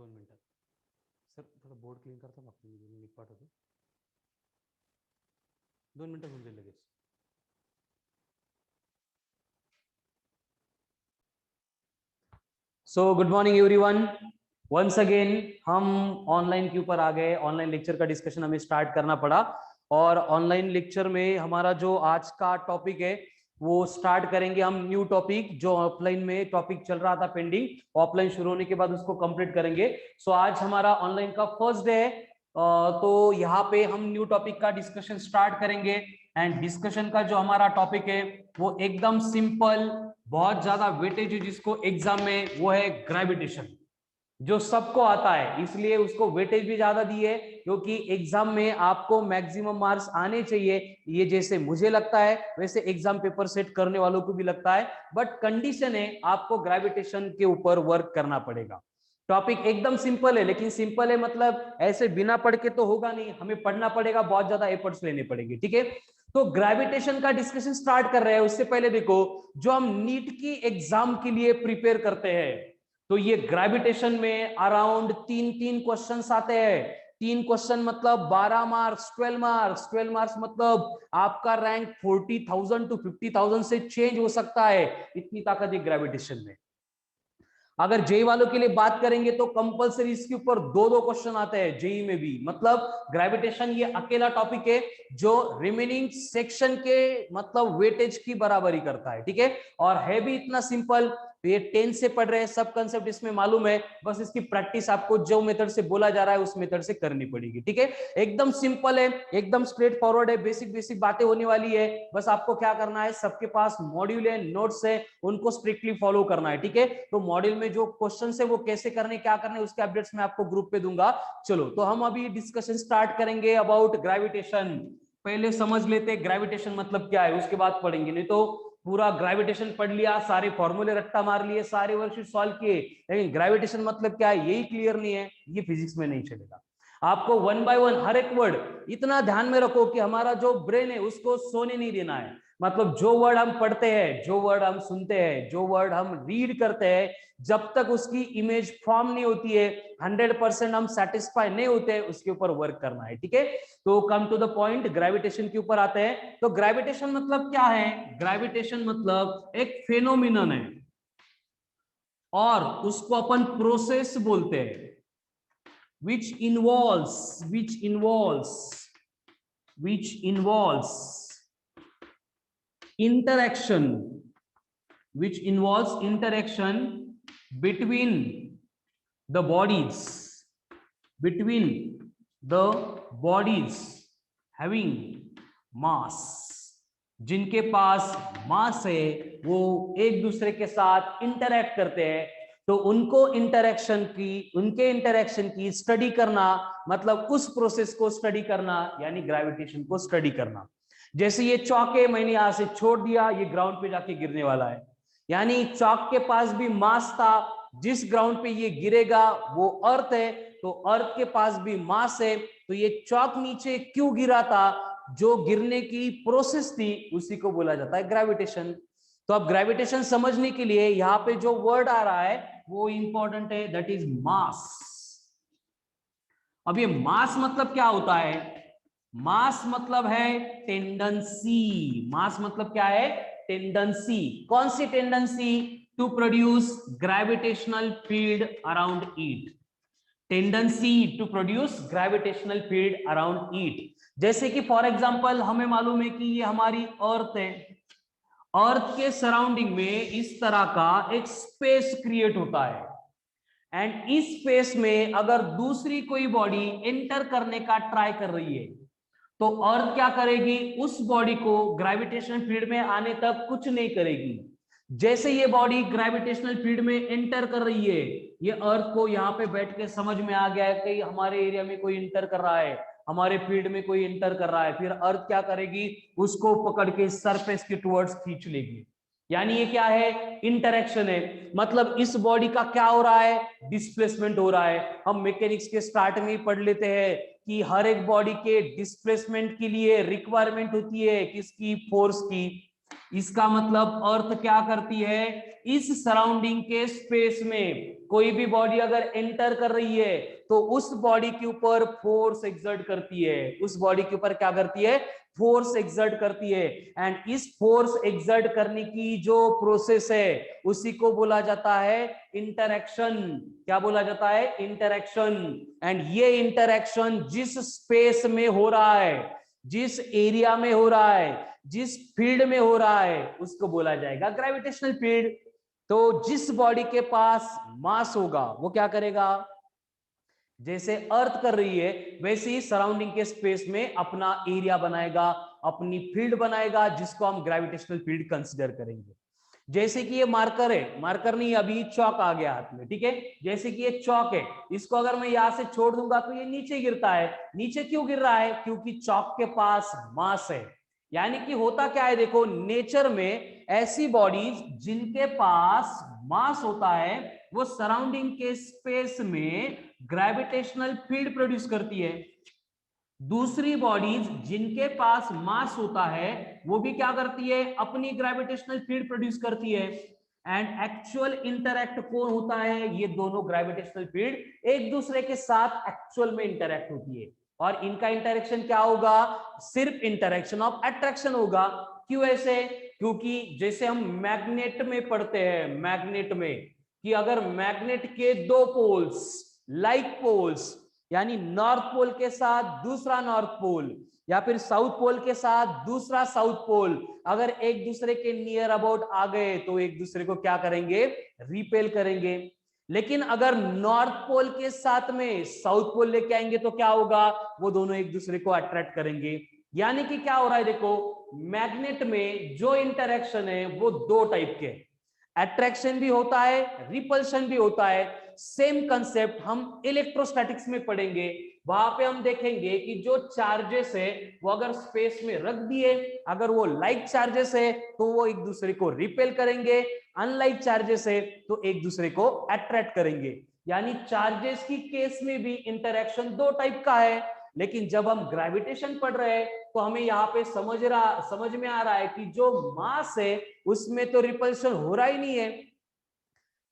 2 मिनिटं सर, थोडं board clean करता मग मी पाठवतो. 2 मिनिटं होऊन जाईल लगेच. So good morning everyone. Once again हम ऑनलाइन के ऊपर आ गए. ऑनलाइन लेक्चर का डिस्कशन हमें स्टार्ट करना पड़ा और ऑनलाइन लेक्चर में हमारा जो आज का टॉपिक है वो स्टार्ट करेंगे हम न्यू टॉपिक. जो ऑफलाइन में टॉपिक चल रहा था पेंडिंग, ऑफलाइन शुरू होने के बाद उसको कंप्लीट करेंगे. सो आज हमारा ऑनलाइन का फर्स्ट डे है. तो यहाँ पे हम न्यू टॉपिक का डिस्कशन स्टार्ट करेंगे. एंड डिस्कशन का जो हमारा टॉपिक है वो एकदम सिंपल, बहुत ज्यादा वेटेज है जिसको एग्जाम में, वो है ग्रेविटेशन. जो सबको आता है इसलिए उसको वेटेज भी ज्यादा दी है, क्योंकि एग्जाम में आपको मैक्सिमम मार्क्स आने चाहिए. ये जैसे मुझे लगता है वैसे एग्जाम पेपर सेट करने वालों को भी लगता है. बट कंडीशन है आपको ग्रेविटेशन के ऊपर वर्क करना पड़ेगा. टॉपिक एकदम सिंपल है, लेकिन सिंपल है मतलब ऐसे बिना पढ़ के तो होगा नहीं, हमें पढ़ना पड़ेगा, बहुत ज्यादा एफर्ट्स लेने पड़ेंगे. ठीक है, तो ग्रेविटेशन का डिस्कशन स्टार्ट कर रहे हैं. उससे पहले देखो, जो हम नीट की एग्जाम के लिए प्रिपेयर करते हैं तो ये ग्रेविटेशन में अराउंड 3 क्वेश्चंस आते हैं. 3 क्वेश्चन मतलब 12 मार्क्स, 12 मार्क्स. 12 मार्क्स मतलब आपका रैंक 40,000 to 50,000 से चेंज हो सकता है. इतनी ताकत है ग्रेविटेशन में. अगर जेई वालों के लिए बात करेंगे तो कंपलसरी इसके ऊपर 2 क्वेश्चन आते हैं जेई में भी. मतलब ग्रेविटेशन ये अकेला टॉपिक है जो रिमेनिंग सेक्शन के मतलब वेटेज की बराबरी करता है. ठीक है, और है भी इतना सिंपल. ये 10 से पढ़ रहे हैं, सब कंसेप्ट इसमें मालूम है, बस इसकी प्रैक्टिस आपको जो मेथड से बोला जा रहा है उस मेथड से करनी पड़ेगी. ठीक है, एकदम सिंपल है, एकदम स्ट्रेट फॉरवर्ड है, बेसिक बेसिक बातें होने वाली है. बस आपको क्या करना है, सबके पास मॉड्यूल है, नोट्स है, उनको स्ट्रिक्टली फॉलो करना है. ठीक है, तो मॉड्यूल में जो क्वेश्चन है वो कैसे करने, क्या करने, उसके अपडेट्स मैं आपको ग्रुप पे दूंगा. चलो, तो हम अभी डिस्कशन स्टार्ट करेंगे अबाउट ग्रेविटेशन. पहले समझ लेते ग्रेविटेशन मतलब क्या है, उसके बाद पढ़ेंगे. नहीं तो पूरा ग्रेविटेशन पढ़ लिया, सारे फॉर्मूले रट्टा मार लिए, सारे वर्कशीट सॉल्व किए, लेकिन ग्रेविटेशन मतलब क्या है यही क्लियर नहीं है, ये फिजिक्स में नहीं चलेगा. आपको 1 बाय 1 हर एक वर्ड इतना ध्यान में रखो कि हमारा जो ब्रेन है उसको सोने नहीं देना है. मतलब जो वर्ड हम पढ़ते हैं, जो वर्ड हम सुनते हैं, जो वर्ड हम रीड करते हैं, जब तक उसकी इमेज फॉर्म नहीं होती है, 100% हम सेटिस्फाई नहीं होते, उसके ऊपर वर्क करना है. ठीक है, तो come to the point, gravitation के ऊपर आते हैं. तो ग्रेविटेशन मतलब क्या है? ग्रेविटेशन मतलब एक फेनोमिनन है और उसको अपन प्रोसेस बोलते हैं which involves interaction between the bodies having mass. जिनके पास मास है वो एक दूसरे के साथ इंटरैक्ट करते हैं, तो उनके इंटरैक्शन की स्टडी करना, मतलब उस प्रोसेस को स्टडी करना, यानी ग्रेविटेशन को स्टडी करना. जैसे ये चॉक है, मैंने यहां से छोड़ दिया, ये ग्राउंड पे जाके गिरने वाला है, यानी चॉक के पास भी मास था, जिस ग्राउंड पे ये गिरेगा वो अर्थ है, तो अर्थ के पास भी मास है, तो ये चॉक नीचे क्यों गिरा था, जो गिरने की प्रोसेस थी उसी को बोला जाता है ग्रेविटेशन. तो अब ग्रेविटेशन समझने के लिए यहां पे जो वर्ड आ रहा है वो इंपॉर्टेंट है, दैट इज मास. अब ये मास मतलब क्या होता है? मास मतलब है टेंडेंसी. मास मतलब क्या है? टेंडेंसी. कौन सी tendency? To produce gravitational field around it. Tendency to produce gravitational field around it. जैसे कि फॉर एग्जांपल हमें मालूम है कि ये हमारी अर्थ है, अर्थ के सराउंडिंग में इस तरह का एक स्पेस क्रिएट होता है, एंड इस स्पेस में अगर दूसरी कोई बॉडी एंटर करने का ट्राई कर रही है तो अर्थ क्या करेगी, उस बॉडी को ग्रेविटेशनल फील्ड में आने तक कुछ नहीं करेगी. जैसे ये बॉडी ग्रेविटेशनल फील्ड में एंटर कर रही है, ये अर्थ को यहाँ पे बैठ के समझ में आ गया है कि हमारे एरिया में कोई एंटर कर रहा है, हमारे फील्ड में कोई एंटर कर रहा है, फिर अर्थ क्या करेगी, उसको पकड़ के सरफेस के टुवर्ड्स खींच लेगी. यानी ये क्या है? इंटरेक्शन है. मतलब इस बॉडी का क्या हो रहा है? डिस्प्लेसमेंट हो रहा है. हम मैकेनिक्स के स्टार्ट में ही पढ़ लेते हैं कि हर एक बॉडी के डिस्प्लेसमेंट के लिए रिक्वायरमेंट होती है किसकी? फोर्स की. इसका मतलब अर्थ क्या करती है, इस सराउंडिंग के स्पेस में कोई भी बॉडी अगर एंटर कर रही है तो उस बॉडी के ऊपर फोर्स एक्सर्ट करती है, उस बॉडी के ऊपर क्या करती है, फोर्स एक्सर्ट करती है। एंड इस फोर्स एक्सर्ट करने की जो प्रोसेस है उसी को बोला जाता है इंटरैक्शन। क्या बोला जाता है, इंटरैक्शन। एंड ये इंटरैक्शन जिस स्पेस में हो रहा है, जिस एरिया में हो रहा है, जिस फील्ड में हो रहा है, उसको बोला जाएगा ग्रेविटेशनल फील्ड। तो जिस बॉडी के पास मास होगा वो क्या करेगा, जैसे अर्थ कर रही है वैसे ही सराउंडिंग के स्पेस में अपना एरिया बनाएगा, अपनी फील्ड बनाएगा, जिसको हम ग्रेविटेशनल फील्ड कंसीडर करेंगे। जैसे कि ये मार्कर है, मार्कर नहीं, अभी चौक आ गया हाथ में, ठीक है। जैसे कि ये चौक है, इसको अगर मैं यहां से छोड़ दूंगा तो ये नीचे गिरता है। नीचे क्यों गिर रहा है, क्योंकि चौक के पास मास है। यानी कि होता क्या है, देखो नेचर में ऐसी बॉडीज जिनके पास मास होता है वो सराउंडिंग के स्पेस में ग्रेविटेशनल फील्ड प्रोड्यूस करती है। दूसरी बॉडीज जिनके पास मास होता है वो भी क्या करती है, अपनी ग्रेविटेशनल फील्ड प्रोड्यूस करती है। एंड एक्चुअल इंटरैक्ट कौन होता है, ये दोनों ग्रेविटेशनल फील्ड एक दूसरे के साथ एक्चुअल में इंटरैक्ट होती है। और इनका इंटरेक्शन क्या होगा, सिर्फ इंटरेक्शन ऑफ अट्रैक्शन होगा। क्यों ऐसे, क्योंकि जैसे हम मैग्नेट में पढ़ते हैं, मैग्नेट में कि अगर मैग्नेट के दो पोल्स, लाइक पोल्स, यानी नॉर्थ पोल के साथ दूसरा नॉर्थ पोल या फिर साउथ पोल के साथ दूसरा साउथ पोल अगर एक दूसरे के नियर अबाउट आ गए तो एक दूसरे को क्या करेंगे, रिपेल करेंगे। लेकिन अगर नॉर्थ पोल के साथ में साउथ पोल लेके आएंगे तो क्या होगा, वो दोनों एक दूसरे को अट्रैक्ट करेंगे। यानी कि क्या हो रहा है, देखो मैग्नेट में जो इंटरेक्शन है वो दो टाइप के, अट्रैक्शन भी होता है, रिपल्शन भी होता है। सेम कंसेप्ट हम इलेक्ट्रोस्टैटिक्स में पढ़ेंगे। वहां पे हम देखेंगे कि जो चार्जेस है वो अगर स्पेस में रख दिए, अगर वो लाइक चार्जेस है तो वो एक दूसरे को रिपेल करेंगे, अनलाइक चार्जेस है तो एक दूसरे को अट्रैक्ट करेंगे। यानी चार्जेस की केस में भी इंटरेक्शन दो टाइप का है। लेकिन जब हम ग्रेविटेशन पढ़ रहे हैं तो हमें यहाँ पे समझ में आ रहा है कि जो मास है उसमें तो रिपल्शन हो रहा ही नहीं है,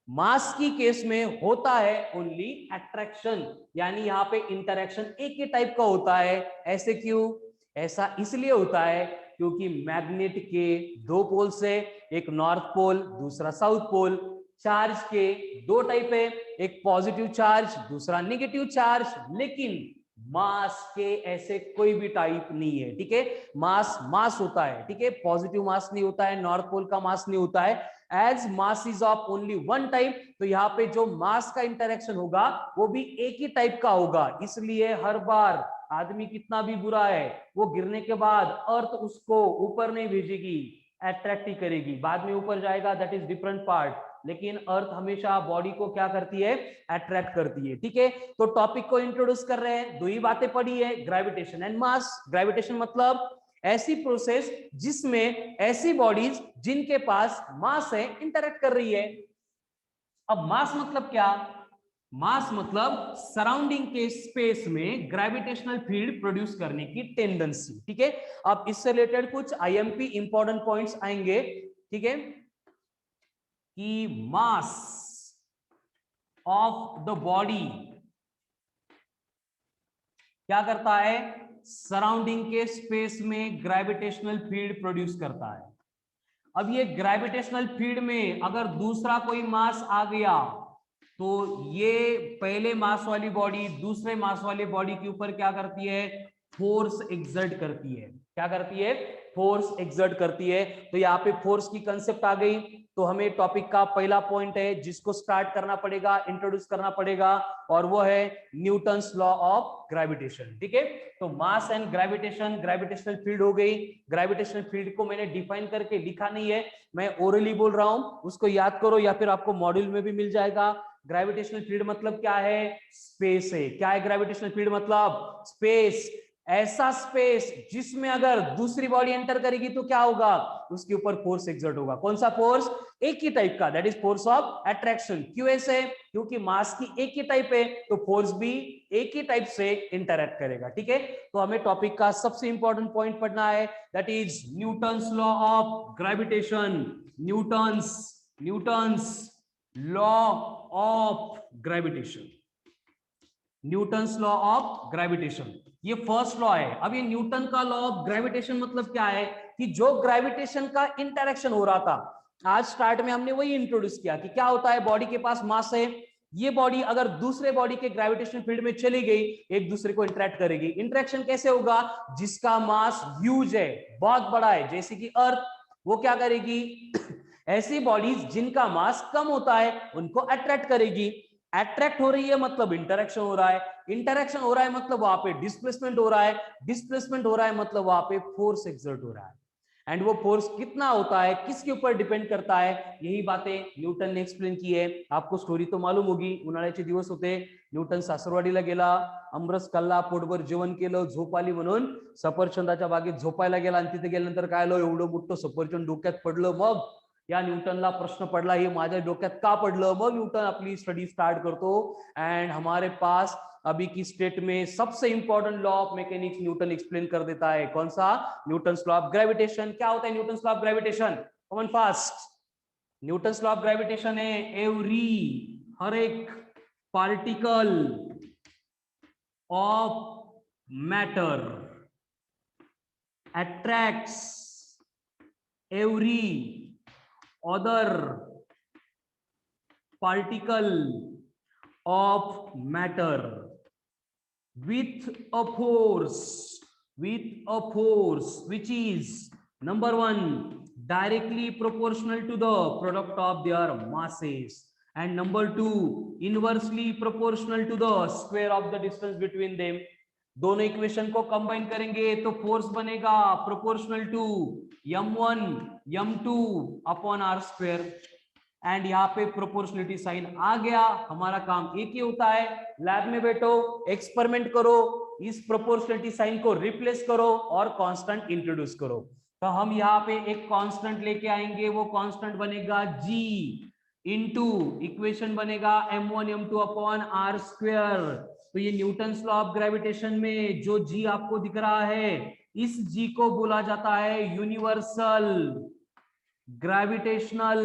मास की केस में होता है ओनली अट्रैक्शन। यानी यहाँ पे इंटरेक्शन एक ही टाइप का होता है। ऐसे क्यों, ऐसा इसलिए होता है क्योंकि मैग्नेट के दो पोल से, एक नॉर्थ पोल दूसरा साउथ पोल, चार्ज के दो टाइप है, एक पॉजिटिव चार्ज दूसरा नेगेटिव चार्ज, लेकिन मास के ऐसे कोई भी टाइप नहीं है, ठीक है। मास मास होता है, ठीक है, पॉजिटिव मास नहीं होता है, नॉर्थ पोल का मास नहीं होता है। As mass is of only one type, तो यहाँ पे जो मास का इंटरेक्शन होगा वो भी एक ही टाइप का होगा। इसलिए हर बार आदमी कितना भी बुरा है वो गिरने के बाद अर्थ उसको ऊपर नहीं भेजेगी, अट्रैक्ट ही करेगी, बाद में ऊपर जाएगा, दैट इज डिफरेंट पार्ट। लेकिन अर्थ हमेशा बॉडी को क्या करती है, अट्रैक्ट करती है, ठीक है। तो टॉपिक को इंट्रोड्यूस कर रहे हैं, दो ही बातें पढ़ी है, ग्रेविटेशन एंड मास। ग्रेविटेशन मतलब ऐसी प्रोसेस जिसमें ऐसी बॉडीज जिनके पास मास है इंटरैक्ट कर रही है। अब मास मतलब क्या, मास मतलब सराउंडिंग के स्पेस में ग्रेविटेशनल फील्ड प्रोड्यूस करने की टेंडेंसी, ठीक है। अब इससे रिलेटेड कुछ आईएमपी इंपॉर्टेंट पॉइंट्स आएंगे, ठीक है, कि मास ऑफ द बॉडी क्या करता है, सराउंडिंग के स्पेस में ग्रेविटेशनल फील्ड प्रोड्यूस करता है। अब ये ग्रेविटेशनल फील्ड में अगर दूसरा कोई मास आ गया तो ये पहले मास वाली बॉडी दूसरे मास वाली बॉडी के ऊपर क्या करती है, फोर्स एक्सर्ट करती है। क्या करती है, फोर्स एक्सर्ट करती है। तो यहाँ पे फोर्स की कंसेप्ट आ गई। तो हमें टॉपिक का पहला पॉइंट है जिसको स्टार्ट करना पड़ेगा, इंट्रोड्यूस करना पड़ेगा, और वो है न्यूटन्स लॉ ऑफ ग्रेविटेशन, ठीक है। तो mass and gravitation, gravitational field हो गई। ग्रेविटेशनल फील्ड को मैंने डिफाइन करके लिखा नहीं है, मैं ओरली बोल रहा हूं, उसको याद करो या फिर आपको मॉड्यूल में भी मिल जाएगा। ग्रेविटेशनल फील्ड मतलब क्या है, स्पेस है। क्या है ग्रेविटेशनल फील्ड मतलब, स्पेस। ऐसा स्पेस जिसमें अगर दूसरी बॉडी एंटर करेगी तो क्या होगा, उसके ऊपर फोर्स एक्सर्ट होगा। कौन सा फोर्स, एक ही टाइप का, that is force of attraction. क्यों ऐसे, क्योंकि मास की एक ही टाइप है तो फोर्स भी एक ही टाइप से इंटरैक्ट करेगा। ठीक है, तो हमें टॉपिक का सबसे इंपॉर्टेंट पॉइंट पढ़ना है, that is Newton's law of gravitation. Newton's law of gravitation, Newton's law of gravitation, ये फर्स्ट लॉ है। अब ये न्यूटन का लॉ ऑफ ग्रेविटेशन मतलब क्या है, कि जो ग्रेविटेशन का इंटरेक्शन हो रहा था, आज स्टार्ट में हमने वही इंट्रोड्यूस किया कि क्या होता है, बॉडी के पास मास है, ये बॉडी अगर दूसरे बॉडी के ग्रेविटेशन फील्ड में चली गई, एक दूसरे को इंटरेक्ट करेगी। इंटरेक्शन कैसे होगा, जिसका मास ह्यूज है, बहुत बड़ा है, जैसे कि अर्थ, वो क्या करेगी ऐसी बॉडीज जिनका मास कम होता है उनको अट्रैक्ट करेगी। अट्रैक्ट हो रही है मतलब इंटरेक्शन हो रहा है, इंटरेक्शन हो रहा है मतलब वहां पे डिस्प्लेसमेंट हो रहा है, डिस्प्लेसमेंट हो रहा है मतलब वहां पे फोर्स एक्सर्ट हो रहा है। एंड वो फोर्स कितना होता है, किसके ऊपर डिपेंड करता है, यही बातें न्यूटन ने एक्सप्लेन की है। आपको स्टोरी तो मालूम होगी, उन्हाळ्याचे दिवस होते, न्यूटन सासरवाडीला गेला, अमरस खाल्ला, पोटभर जेवण केलं, झोप आली म्हणून सफरचंदाच्या बागेत झोपायला गेला, आणि तिथे गेल्यानंतर काय आलं, एवढं मोठं सफरचंद डोक्यात पडलं। मग या न्यूटनला प्रश्न पडला, हे माझ्या डोक्यात का पडलं। मग न्यूटन अपनी स्टडी स्टार्ट करतो, एंड हमारे पास अभी की स्टेट में सबसे important law of mechanics Newton explain कर देता है। कौन सा, न्यूटन्स लॉ ऑफ ग्रेविटेशन। क्या होता है Newton's law of gravitation, common fast, Newton's law of gravitation है एवरी, हर एक particle of matter attracts every other particle of matter with a force which is number one directly proportional to the product of their masses, and number two inversely proportional to the square of the distance between them। दोनों equation को combine करेंगे तो force बनेगा proportional to m1 m2 upon r square. And यहाँ पे proportionality sign आ गया, हमारा काम एक ही होता है, लैब में बैठो, एक्सपेरिमेंट करो, इस प्रोपोर्शनलिटी साइन को रिप्लेस करो और कांस्टेंट इंट्रोड्यूस करो। तो हम यहाँ पे एक कांस्टेंट लेके आएंगे, वो कांस्टेंट बनेगा g इनटू इक्वेशन बनेगा m1 m2 upon r square. तो ये न्यूटन्स लॉ ऑफ ग्रेविटेशन में जो g आपको दिख रहा है, इस g को बोला जाता है यूनिवर्सल ग्रेविटेशनल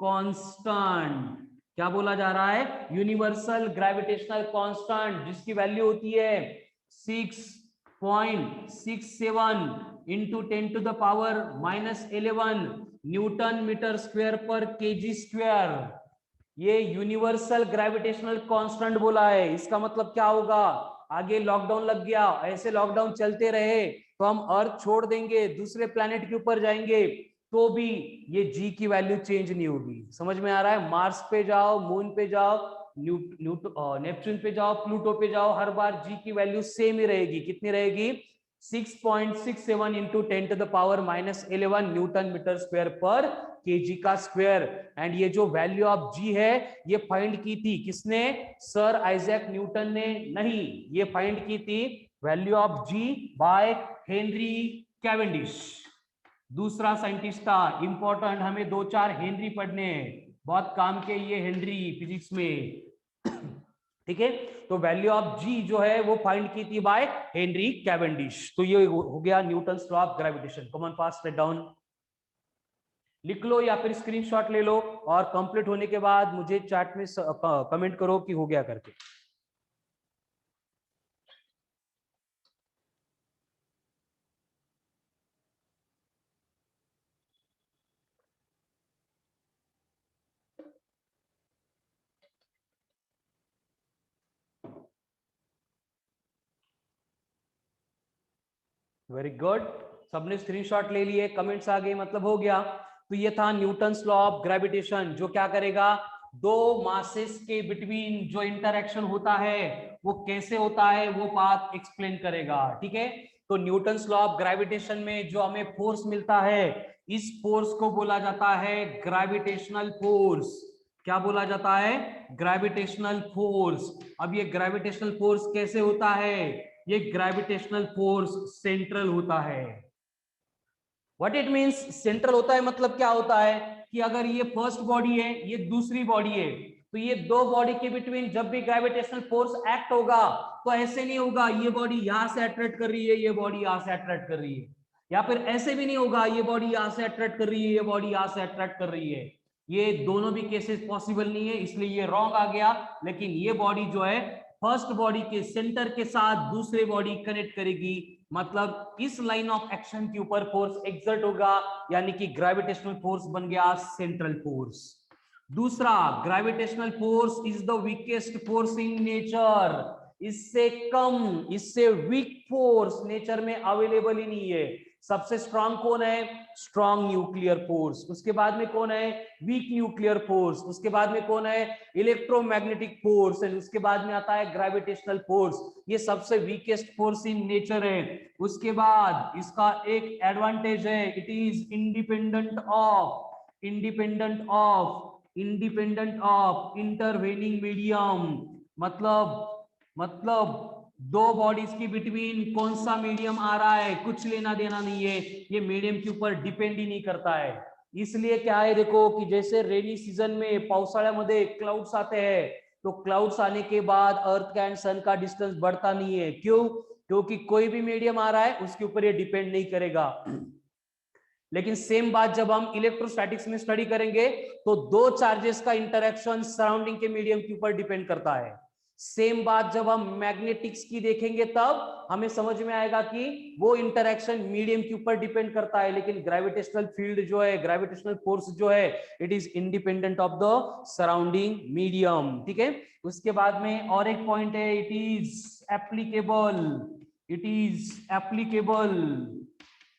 कांस्टेंट। क्या बोला जा रहा है, यूनिवर्सल ग्रेविटेशनल कांस्टेंट, जिसकी वैल्यू होती है 6.67 into 10 to the power -11 newton metre square पर केजी स्क्वायर। ये यूनिवर्सल ग्रेविटेशनल कांस्टेंट बोला है। इसका मतलब क्या होगा, आगे लॉकडाउन लग गया, ऐसे लॉकडाउन चलते रहे तो हम अर्थ छोड़ देंगे, दूसरे प्लेनेट के ऊपर जाएंगे, तो भी ये जी की वैल्यू चेंज नहीं होगी। समझ में आ रहा है, मार्स पे जाओ, मून पे जाओ, नेपच्यून पे जाओ, प्लूटो पे जाओ, हर बार जी की वैल्यू सेम ही रहेगी। कितनी रहेगी, 6.67 into 10 to the power -11 newton metre square पर केजी का स्क्वायर। एंड ये जो वैल्यू ऑफ जी है, ये फाइंड की थी किसने, सर आइजैक न्यूटन ने नहीं, ये फाइंड की थी value of G by Henry Cavendish. दूसरा साइंटिस्ट था, इंपॉर्टेंट, हमें 2-4 हेनरी पढ़ने हैं, बहुत काम के ये हेनरी फिजिक्स में। ठीक है, तो वैल्यू ऑफ जी जो है वो फाइंड की थी बाय हेनरी कैवेंडिश। तो ये हो गया Newton's law of gravitation. Common fast write down, लिख लो या फिर स्क्रीनशॉट ले लो, और कंप्लीट होने के बाद मुझे चैट में कमेंट करो कि हो गया करके। वेरी गुड, सबने स्क्रीनशॉट ले लिए, कमेंट्स आ गए, मतलब हो गया। तो ये था न्यूटन्स लॉ ऑफ ग्रेविटेशन, जो क्या करेगा, दो मासेस के बिटवीन जो इंटरेक्शन होता है वो कैसे होता है वो बात एक्सप्लेन करेगा। ठीक है, तो न्यूटन्स लॉ ऑफ ग्रेविटेशन में जो हमें फोर्स मिलता है, इस फोर्स को बोला जाता है ग्रेविटेशनल फोर्स। क्या बोला जाता है, ग्रेविटेशनल फोर्स। अब ये ग्रेविटेशनल फोर्स कैसे होता है, ये ग्रेविटेशनल फोर्स सेंट्रल होता है। व्हाट इट मींस सेंट्रल होता है मतलब क्या होता है कि अगर ये फर्स्ट बॉडी है, ये दूसरी बॉडी है, तो ये दो बॉडी के बिटवीन जब भी ग्रेविटेशनल फोर्स एक्ट होगा तो ऐसे नहीं होगा ये बॉडी यहां से अट्रैक्ट कर रही है, ये बॉडी यहां से अट्रैक्ट कर रही है, या फिर ऐसे भी नहीं होगा ये बॉडी यहां से अट्रैक्ट कर रही है, ये बॉडी यहां से अट्रैक्ट कर रही है। ये दोनों भी केसेस पॉसिबल नहीं है, इसलिए ये रॉन्ग आ गया। लेकिन ये बॉडी जो है फर्स्ट बॉडी के सेंटर के साथ दूसरे बॉडी कनेक्ट करेगी, मतलब इस लाइन ऑफ एक्शन के ऊपर फोर्स एक्सर्ट होगा, यानी कि ग्रेविटेशनल फोर्स बन गया सेंट्रल फोर्स। दूसरा, gravitational force is the weakest force in nature. इससे कम, इससे वीक फोर्स नेचर में अवेलेबल ही नहीं है। सबसे स्ट्रांग कौन है? Strong nuclear force. उसके बाद में कौन है? Weak nuclear force. उसके बाद में कौन है? Electromagnetic force. एंड उसके बाद में आता है ग्रेविटेशनल फोर्स। ये सबसे वीकेस्ट फोर्स इन नेचर है। उसके बाद इसका एक एडवांटेज है, it is independent of intervening medium. मतलब दो बॉडीज की बिटवीन कौन सा मीडियम आ रहा है कुछ लेना देना नहीं है, ये मीडियम के ऊपर डिपेंड ही नहीं करता है। इसलिए क्या है, देखो कि जैसे रेनी सीजन में पावसाळ्यामध्ये क्लाउड्स आते हैं, तो क्लाउड्स आने के बाद अर्थ का एंड सन का डिस्टेंस बढ़ता नहीं है। क्यों? क्योंकि कोई भी मीडियम आ रहा है उसके ऊपर ये डिपेंड नहीं करेगा। लेकिन सेम बात जब हम इलेक्ट्रोस्टैटिक्स में स्टडी करेंगे तो दो चार्जेस का इंटरेक्शन सराउंडिंग के मीडियम के ऊपर डिपेंड करता है। सेम बात जब हम मैग्नेटिक्स की देखेंगे तब हमें समझ में आएगा कि वो इंटरेक्शन मीडियम के ऊपर डिपेंड करता है। लेकिन ग्रेविटेशनल फील्ड जो है, ग्रेविटेशनल फोर्स जो है, it is independent of the surrounding medium. ठीक है। उसके बाद में और एक पॉइंट है, it is applicable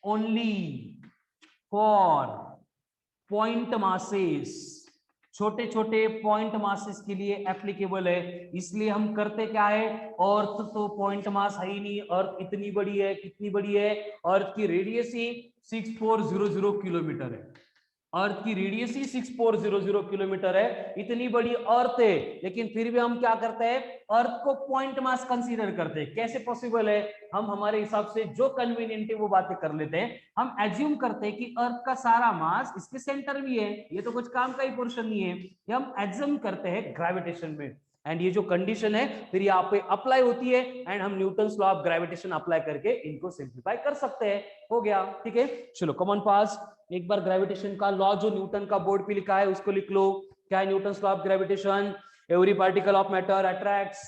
only for point masses. छोटे छोटे पॉइंट मासेस के लिए एप्लीकेबल है। इसलिए हम करते क्या है, अर्थ तो पॉइंट मास है ही नहीं, अर्थ इतनी बड़ी है, कितनी बड़ी है, अर्थ की रेडियस ही 6400 किलोमीटर है। अर्थ की रेडियस ही 6400 किलोमीटर है, इतनी बड़ी अर्थ है। लेकिन फिर भी हम क्या करते हैं, अर्थ को पॉइंट मास कंसीडर करते हैं। कैसे पॉसिबल है? हम हमारे हिसाब से जो कन्वीनियंट है वो बातें कर लेते हैं। हम एज्यूम करते हैं कि अर्थ का सारा मास इसके सेंटर में है, ये तो कुछ काम का ही पोर्शन नहीं है, ये हम एज्यूम करते हैं ग्रेविटेशन में। एंड ये जो कंडीशन है फिर यहाँ पे अप्लाई होती है, एंड हम Newton's law of gravitation apply करके इनको सिंप्लीफाई कर सकते हैं। हो गया। ठीक है, चलो कॉमन पास। एक बार ग्रेविटेशन का लॉ जो न्यूटन का बोर्ड पे लिखा है उसको लिख लो। क्या है Newton's law of gravitation? Every particle of matter attracts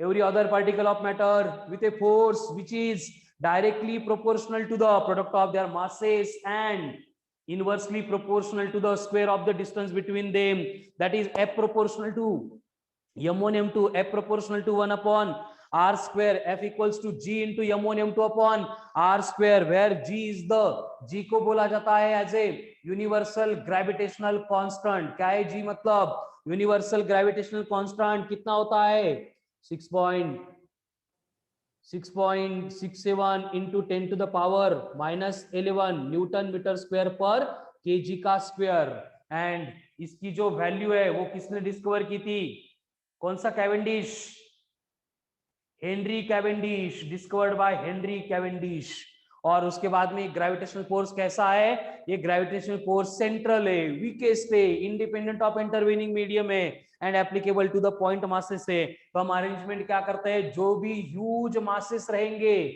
every other particle of matter with a force which is directly proportional to the product of their masses and inversely proportional to the square of the distance between them, that is f proportional to m1 m2, f proportional to 1 upon r square, f equals to g into m1 m2 upon r square, where g is the, g को बोला जाता है as a universal gravitational constant. क्या है g? मतलब universal gravitational constant कितना होता है? 6.67 into 10 to the power -11 newton metre square पर केजी का स्क्वायर। एंड इसकी जो वैल्यू है वो किसने डिस्कवर की थी? कौन सा? Cavendish, Henry Cavendish, discovered by Henry Cavendish. और उसके बाद में ग्रेविटेशनल फोर्स कैसा है? ये ग्रेविटेशनल फोर्स सेंट्रल है, वीकेस्ट है, इंडिपेंडेंट ऑफ इंटरवेनिंग मीडियम है, and applicable to the point masses है। तो हम अरेंजमेंट क्या करते हैं, जो भी ह्यूज मासेस रहेंगे,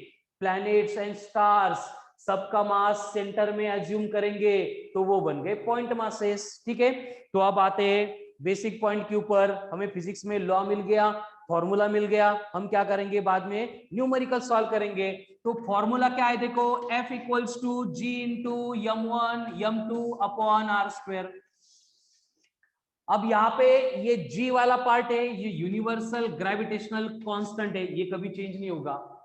प्लैनेट्स एंड स्टार्स, सबका मास सेंटर में एज्यूम करेंगे, तो वो बन गए पॉइंट मासेस। ठीक है, तो अब आते हैं बेसिक पॉइंट के ऊपर। हमें फिजिक्स में लॉ मिल गया, फॉर्मूला मिल गया, हम क्या करेंगे बाद में? न्यूमेरिकल सॉल्व करेंगे। तो फॉर्मूला क्या है? देखो, F equals to G into m1 m2 upon r square. अब यहाँ पे ये G वाला पार्ट है, ये यूनिवर्सल ग्रेविटेशनल कांस्टेंट है, ये कभी चेंज नहीं होगा।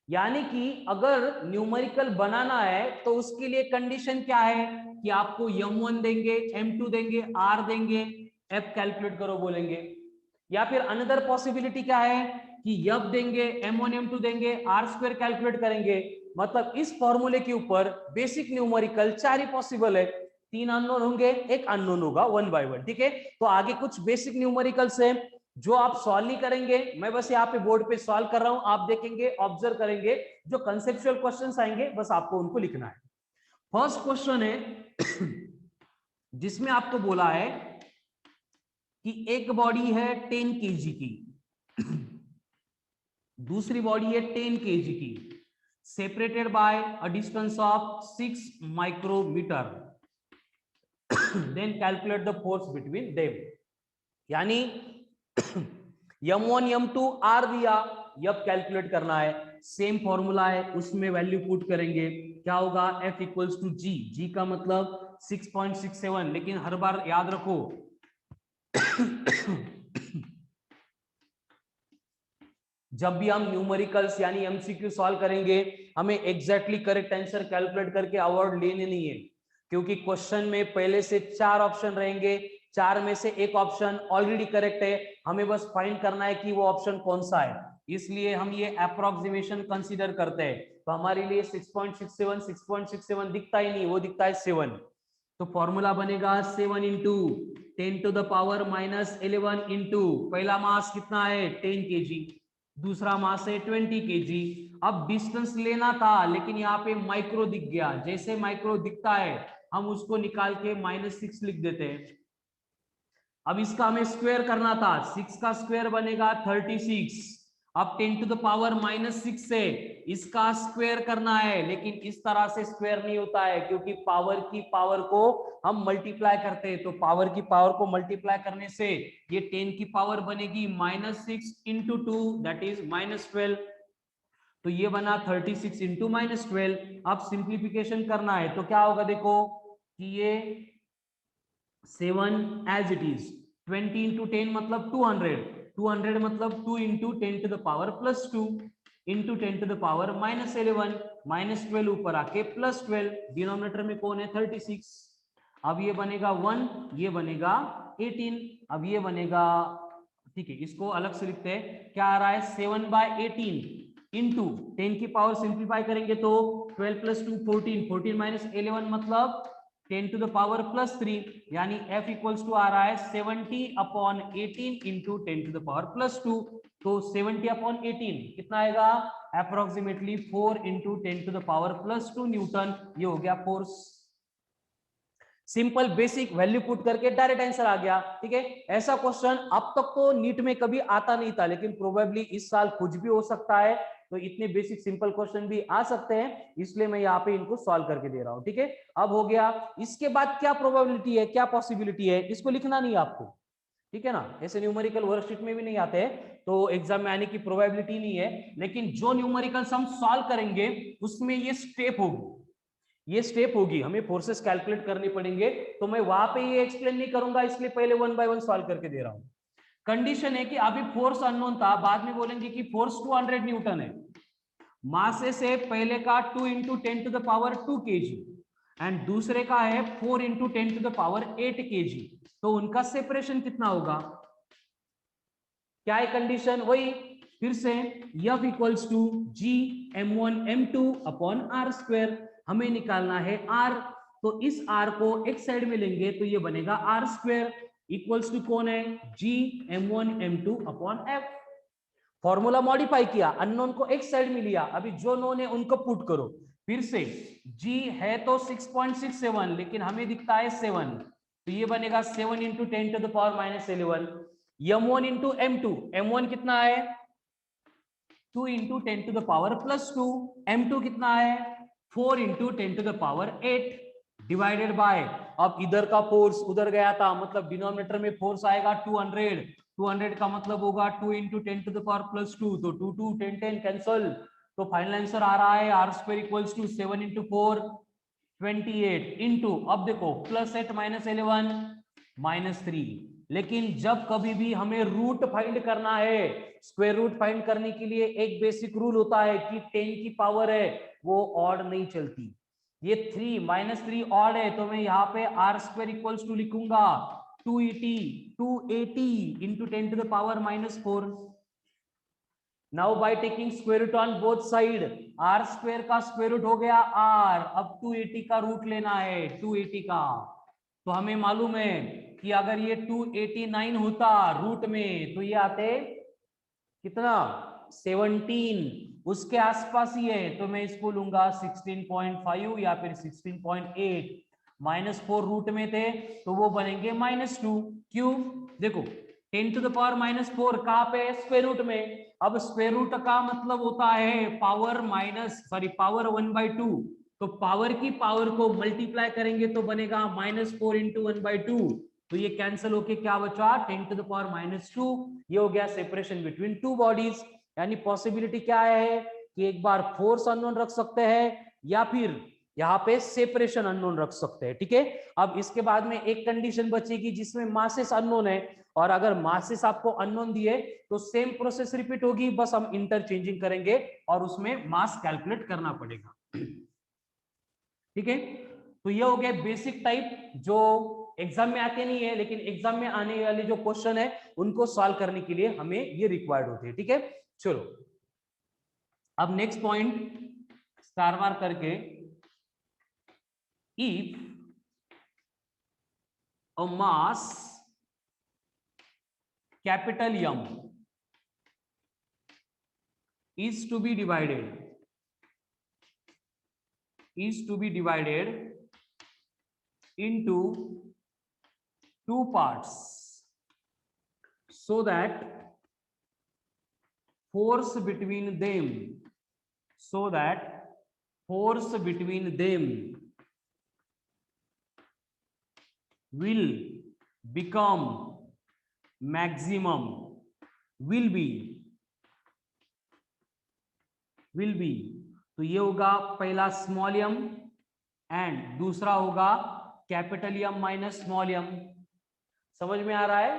यानी कि अगर न्यूमेरिकल बनाना है तो उसके लिए कंडीशन क्या है कि आपको m1 देंगे, m2 देंगे, r देंगे, f कैलकुलेट करो बोलेंगे। या फिर अनदर पॉसिबिलिटी क्या है कि f देंगे, m1 m2 देंगे, r स्क्वायर कैलकुलेट करेंगे। मतलब इस फॉर्मूले के ऊपर बेसिक न्यूमेरिकल 4 ही पॉसिबल है। 3 अननोन होंगे, एक अननोन होगा, 1 by 1। ठीक है, तो आगे कुछ बेसिक न्यूमेरिकल्स है। जो आप सॉल्व नहीं करेंगे, मैं बस यहाँ पे बोर्ड पे सॉल्व कर रहा हूं, आप देखेंगे, ऑब्जर्व करेंगे, जो कंसेप्चुअल क्वेश्चंस आएंगे बस आपको उनको लिखना है। फर्स्ट क्वेश्चन है जिसमें आपको बोला है कि एक बॉडी है 10 kg की, दूसरी बॉडी है 10 kg की, separated by a distance of 6 micrometre, then calculate the force between them. यानी m1 m2 r दिया, यब कैलकुलेट करना है, सेम फॉर्मूला है, उसमें वैल्यू पुट करेंगे, क्या होगा, F equals to G, G का मतलब 6.67, लेकिन हर बार याद रखो जब भी हम न्यूमेरिकल्स यानी एमसीक्यू सॉल्व करेंगे, हमें एग्जैक्टली करेक्ट आंसर कैलकुलेट करके अवार्ड लेने नहीं है, क्योंकि क्वेश्चन में पहले से 4 ऑप्शन रहेंगे, 4 में से एक ऑप्शन ऑलरेडी करेक्ट है, हमें बस फाइंड करना है कि वो ऑप्शन कौन सा है, इसलिए हम ये अप्रोक्सीमेशन कंसीडर करते हैं। तो हमारे लिए 6.67 दिखता ही नहीं, वो दिखता है 7। तो फॉर्मूला बनेगा 7 इंटू 10⁻⁻11 इंटू पहला मास कितना है 10 kg, दूसरा मास है 20 kg। अब डिस्टेंस लेना था लेकिन यहाँ पे माइक्रो दिख गया, जैसे माइक्रो दिखता है हम उसको निकाल के -6 लिख देते हैं। अब इसका हमें स्क्वायर करना था, 6 का स्क्वायर बनेगा 36, अब 10⁻⁻6 से इसका स्क्वायर करना है, लेकिन इस तरह से स्क्वायर नहीं होता है, क्योंकि पावर की पावर को हम मल्टीप्लाई करते हैं, तो पावर की पावर को मल्टीप्लाई करने से ये 10 की पावर बनेगी -6 इंटू 2 दैट इज -12, तो ये बना 36 इंटू -12। अब सिंप्लीफिकेशन करना है तो क्या होगा, देखो कि ये 7 एज इट इज, 20 इंटू 10 मतलब 200, 200 मतलब 2 इंटू 10⁻+2 इंटू 10⁻−11, -12 ऊपर आके +12, डिनोमिनेटर में कौन है 36, अब ये बनेगा 1, ये बनेगा 18, अब ये बनेगा, ठीक है इसको अलग से लिखते हैं, क्या आ रहा है 7/18 इंटू 10 की पावर सिंप्लीफाई करेंगे तो 12 + 2 14, 14 - 11 मतलब 10⁻+3, यानी F इक्वल्स टू आ रहा है 70/18 इंटू 10⁻+2, तो 70/18 कितना आएगा, अप्रोक्सीमेटली 4 इंटू 10⁻+2 न्यूटन, ये हो गया force. Simple basic value put करके डायरेक्ट आंसर आ गया, ठीक है। ऐसा क्वेश्चन अब तक तो नीट में कभी आता नहीं था, लेकिन प्रोबेबली इस साल कुछ भी हो सकता है, तो इतने बेसिक सिंपल क्वेश्चन भी आ सकते हैं, इसलिए मैं यहाँ पे इनको सॉल्व करके दे रहा हूँ, ठीक है। अब हो गया, इसके बाद क्या प्रोबेबिलिटी है, क्या पॉसिबिलिटी है, इसको लिखना नहीं आपको, ठीक है ना, ऐसे न्यूमेरिकल वर्कशीट में भी नहीं आते हैं, तो एग्जाम में आने की प्रोबेबिलिटी नहीं है, लेकिन जो न्यूमेरिकल्स हम सॉल्व करेंगे उसमें ये स्टेप होगी, ये स्टेप होगी, हमें फोर्सेस कैलकुलेट करने पड़ेंगे, तो मैं वहां पे ये एक्सप्लेन नहीं करूंगा, इसलिए पहले 1 बाय 1 सॉल्व करके दे रहा हूं। कंडीशन है कि अभी फोर्स अननोन था, बाद में बोलेंगे कि फोर्स 200 न्यूटन है, मासे से पहले का 2 इंटू 10⁻2 kg एंड दूसरे का है 4 इंटू 10⁸ kg, तो उनका सेपरेशन कितना होगा, क्या है कंडीशन, वही फिर से F equals to G m1 m2 upon r², हमें निकालना है r, तो इस r को एक साइड में लेंगे तो ये बनेगा r² इक्वल्स टू कौन है, G m1 m2 upon f। Formula modify किया, अननोन को एक साइड में लिया, अभी जो नोन है उनको पुट करो, फिर से G है तो 6.67 लेकिन हमें दिखता है 7, तो ये बनेगा 7 into 10⁻⁻11, m1 into m2, m1 कितना है 2 इंटू 10⁻+2, m2 कितना है 4 इंटू 10⁻8 डिवाइडेड बाय, अब इधर का फोर्स उधर गया था, मतलब डिनोमिनेटर में फोर्स आएगा 200, 200 का मतलब होगा 2 इंटू 10⁻+2, तो 2 2 10 10 कैंसल, तो फाइनल आंसर आ रहा है r² equals to 7 into 4 28 into, अब देखो +8 -11 -3, लेकिन जब कभी भी हमें रूट फाइंड करना है, स्क्वायर रूट फाइंड करने के लिए एक बेसिक रूल होता है कि 10 की पावर है वो ऑड नहीं चलती, ये 3 -3 ऑड है, तो मैं यहाँ पे r² इक्वल्स टू लिखूंगा 280 into 10⁻⁻4। Now by taking square root on both side, r² का स्क्वायर रूट हो गया r, अब 280 का रूट लेना है 280 का, तो हमें मालूम है कि अगर ये 289 होता रूट में तो ये आते कितना 17, उसके आसपास ही है तो मैं इसको लूंगा 16.5 या फिर 16.8। -4 रूट में थे तो वो बनेंगे -2। क्यों? देखो 10 टू द पावर -4 कहाँ पे? स्क्वायर रूट में। अब स्क्वायर रूट का मतलब होता है पावर पावर 1/2। तो पावर की पावर को मल्टीप्लाई करेंगे तो बनेगा -4 इंटू 1/2। तो ये कैंसिल होके क्या बचा 10 टू द पावर -2। ये हो गया सेपरेशन बिटवीन टू बॉडीज। यानी पॉसिबिलिटी क्या है कि एक बार फोर्स अननोन रख सकते हैं या फिर यहाँ पे सेपरेशन अननोन रख सकते हैं। ठीक है, अब इसके बाद में एक कंडीशन बचेगी जिसमें मासेस अननोन है, और अगर मासेस आपको अननोन दिए तो सेम प्रोसेस रिपीट होगी, बस हम इंटरचेंजिंग करेंगे और उसमें मास कैलकुलेट करना पड़ेगा। ठीक है, तो ये हो गया बेसिक टाइप जो एग्जाम में आते नहीं है, लेकिन एग्जाम में आने वाले जो क्वेश्चन है उनको सॉल्व करने के लिए हमें ये रिक्वायर्ड होते हैं। ठीक है, चलो अब नेक्स्ट पॉइंट स्टार मार्क करके, if a mass capital M is to be divided into two parts so that force between them will become maximum, will be तो ये होगा पहला स्मॉल m एंड दूसरा होगा capital M minus small m। समझ में आ रहा है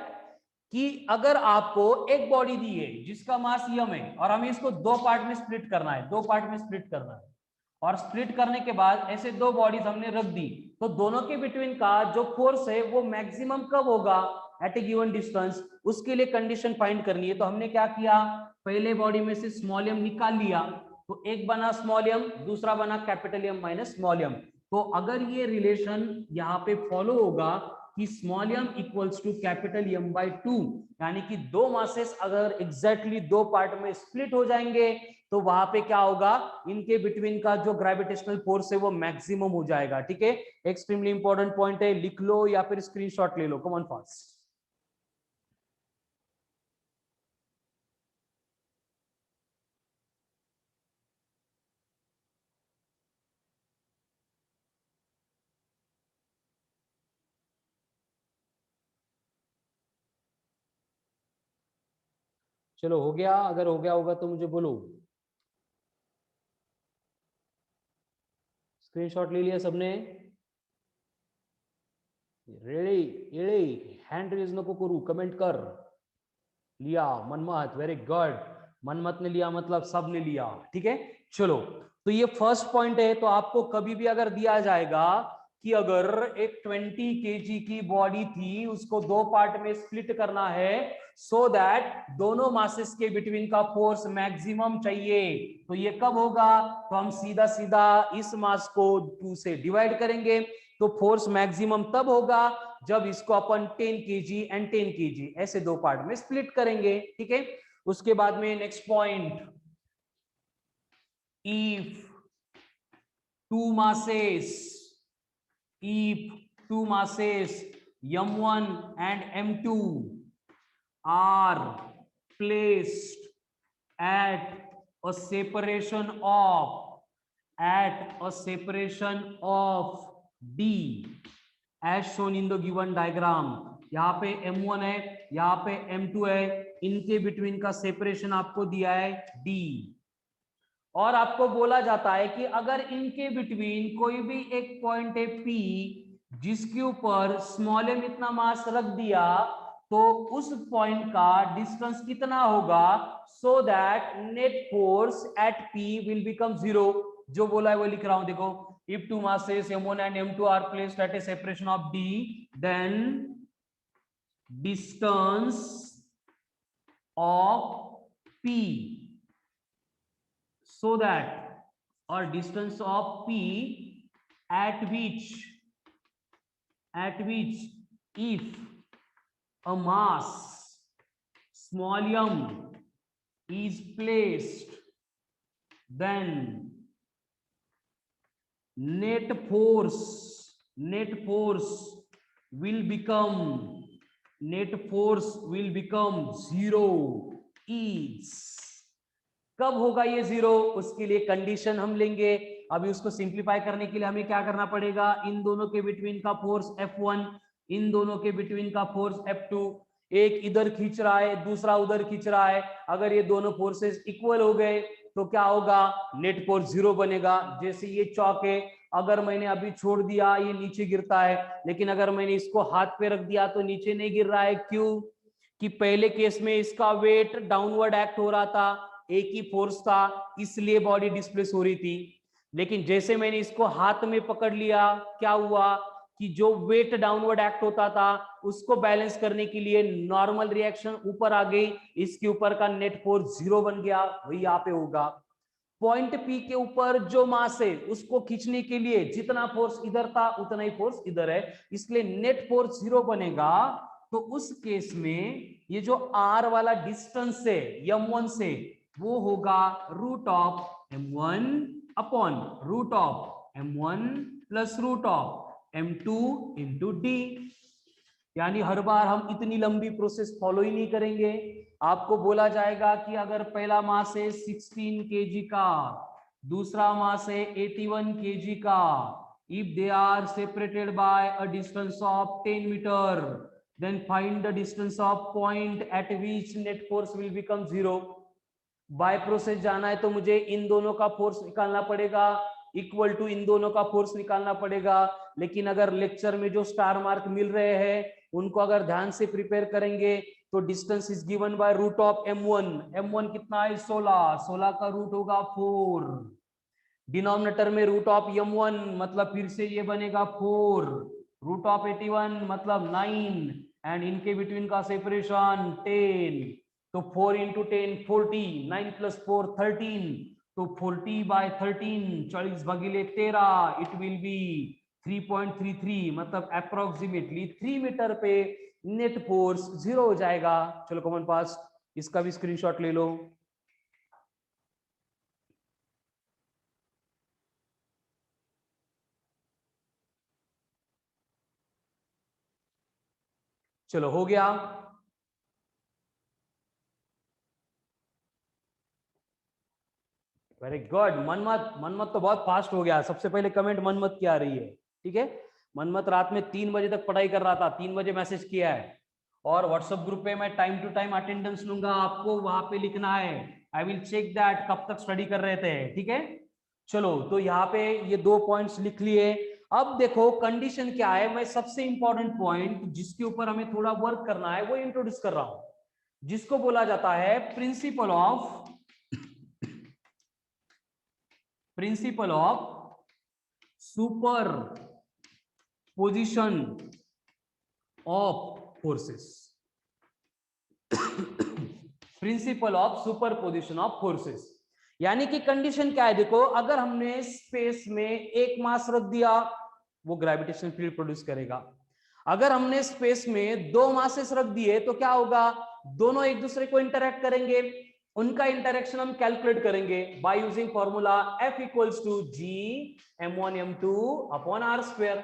कि अगर आपको एक बॉडी दी है जिसका मास m है और हमें इसको दो पार्ट में स्प्लिट करना है, और स्प्लिट करने के बाद ऐसे दो बॉडीज हमने रख दी, तो दोनों के बिटवीन का जो फोर्स है वो मैक्सिमम कब होगा एट ए गिवन डिस्टेंस, उसके लिए कंडीशन फाइंड करनी है। तो हमने क्या किया, पहले बॉडी में से स्मॉल m निकाल लिया, तो एक बना स्मॉल m, दूसरा बना capital M minus small m। तो अगर ये रिलेशन यहाँ पे फॉलो होगा कि small m equals to capital M by 2, यानी कि दो मासेस अगर एग्जैक्टली दो पार्ट में स्प्लिट हो जाएंगे तो वहां पे क्या होगा, इनके बिटवीन का जो ग्रेविटेशनल फोर्स है वो मैक्सिमम हो जाएगा। ठीक है, एक्सट्रीमली इंपॉर्टेंट पॉइंट है, लिख लो या फिर स्क्रीनशॉट ले लो। कम ऑन फास्ट। चलो हो गया, अगर हो गया होगा तो मुझे बोलो। स्क्रीनशॉट ले लिया सबने? रेडी हैंड रेज नको करू, कमेंट कर। लिया मनमत, वेरी गुड। मनमत ने लिया मतलब सब ने लिया। ठीक है, चलो तो ये फर्स्ट पॉइंट है। तो आपको कभी भी अगर दिया जाएगा कि अगर एक 20 kg की बॉडी थी उसको दो पार्ट में स्प्लिट करना है सो दैट दोनों मासेस के बिटवीन का फोर्स मैक्सिमम चाहिए, तो ये कब होगा, तो हम सीधा सीधा इस मास को 2 से डिवाइड करेंगे, तो फोर्स मैक्सिमम तब होगा जब इसको अपन 10 kg एंड 10 kg ऐसे दो पार्ट में स्प्लिट करेंगे। ठीक है, उसके बाद में next point, if two masses m1 and m2 are placed at a separation of d as shown in the given diagram। यहाँ पे m1 है, यहाँ पे m2 है, इनके बिटवीन का सेपरेशन आपको दिया है d, और आपको बोला जाता है कि अगर इनके बिटवीन कोई भी एक पॉइंट है P जिसके ऊपर स्मॉल m इतना मास रख दिया, तो उस पॉइंट का डिस्टेंस कितना होगा so that net force at P will become 0। जो बोला है वो लिख रहा हूं, देखो, if two masses m1 and m2 are placed at a separation of d, then distance of P so that, or distance of P at which if a mass small m is placed, then net force will become 0 is। कब होगा ये 0? उसके लिए condition हम लेंगे। अभी उसको simplify करने के लिए हमें क्या करना पड़ेगा, इन दोनों के बिटवीन का फोर्स F1, इन दोनों के बिटवीन का फोर्स F2, एक इधर खींच रहा है दूसरा उधर खींच रहा है, अगर ये दोनों फोर्सेस इक्वल हो गए तो क्या होगा, नेट फोर्स 0 बनेगा। जैसे ये चौक है, अगर मैंने अभी छोड़ दिया ये नीचे गिरता है, लेकिन अगर मैंने इसको हाथ पे रख दिया तो नीचे नहीं गिर रहा है। क्यों? कि पहले केस में इसका वेट डाउनवर्ड एक्ट हो रहा था, एक ही फोर्स था, इसलिए बॉडी डिस्प्लेस हो रही थी। लेकिन जैसे मैंने इसको हाथ में पकड़ लिया, क्या हुआ कि जो वेट डाउनवर्ड एक्ट होता था उसको बैलेंस करने के लिए नॉर्मल रिएक्शन ऊपर आ गई, इसके ऊपर का नेट फोर्स 0 बन गया। वही यहाँ पे होगा, पॉइंट पी के ऊपर जो मास है उसको खींचने के लिए जितना फोर्स इधर था उतना ही फोर्स इधर है, इसलिए नेट फोर्स 0 बनेगा। तो उस केस में ये जो r वाला डिस्टेंस है m1 से, वो होगा root of m1 upon root of m1 plus root of m2 into d. यानी हर बार हम इतनी लंबी प्रोसेस फॉलो ही नहीं करेंगे। आपको बोला जाएगा कि अगर पहला मास है 16 kg का, दूसरा मास है 81 kg का, if they are separated by a distance of 10 metre, then find the distance of point at which net force will become 0। By process जाना है तो मुझे इन दोनों का फोर्स निकालना पड़ेगा, इक्वल टू इन दोनों का फोर्स निकालना पड़ेगा। लेकिन अगर लेक्चर में जो स्टार मार्क मिल रहे हैं उनको अगर ध्यान से प्रिपेयर करेंगे तो distance is given by root of m1। m1 कितना है 16, 16 का रूट होगा 4, डिनोमिनेटर में रूट ऑफ m1 मतलब फिर से ये बनेगा 4, रूट ऑफ 81 मतलब 9, एंड इनके बिटवीन का सेपरेशन 10, तो 4 इंटू 10 40, 9 प्लस 4 13, तो 40/13 40 भागिले 13, इट विल बी 3.33, मतलब अप्रोक्सीमेटली 3 मीटर पे नेट फोर्स 0 हो जाएगा। चलो कॉमन पास, इसका भी स्क्रीनशॉट ले लो। चलो हो गया। Very good. मनमत तो बहुत फास्ट हो गया। सबसे पहले कमेंट मनमत की आ रही है, ठीक है। मनमत रात में 3 बजे तक पढ़ाई कर रहा था, 3 बजे मैसेज किया है, और व्हाट्सएप ग्रुप पे मैं टाइम टू टाइम अटेंडेंस लूंगा, आपको वहां पे लिखना है। आई विल चेक दैट कब तक स्टडी कर रहे थे, ठीक है। चलो तो यहाँ पे ये 2 पॉइंट्स लिख लिए। अब देखो कंडीशन क्या है, मैं सबसे इंपॉर्टेंट पॉइंट जिसके ऊपर हमें थोड़ा वर्क करना है वो इंट्रोड्यूस कर रहा हूं, जिसको बोला जाता है principle of super position of forces. Principle of super position of forces, यानी कि कंडीशन क्या है, देखो अगर हमने स्पेस में एक मास रख दिया वो ग्रेविटेशनल फील्ड प्रोड्यूस करेगा। अगर हमने स्पेस में 2 मासेस रख दिए तो क्या होगा, दोनों एक दूसरे को इंटरैक्ट करेंगे। उनका इंटरेक्शन हम कैलकुलेट करेंगे by using formula F equals to G m1 m2 upon r square.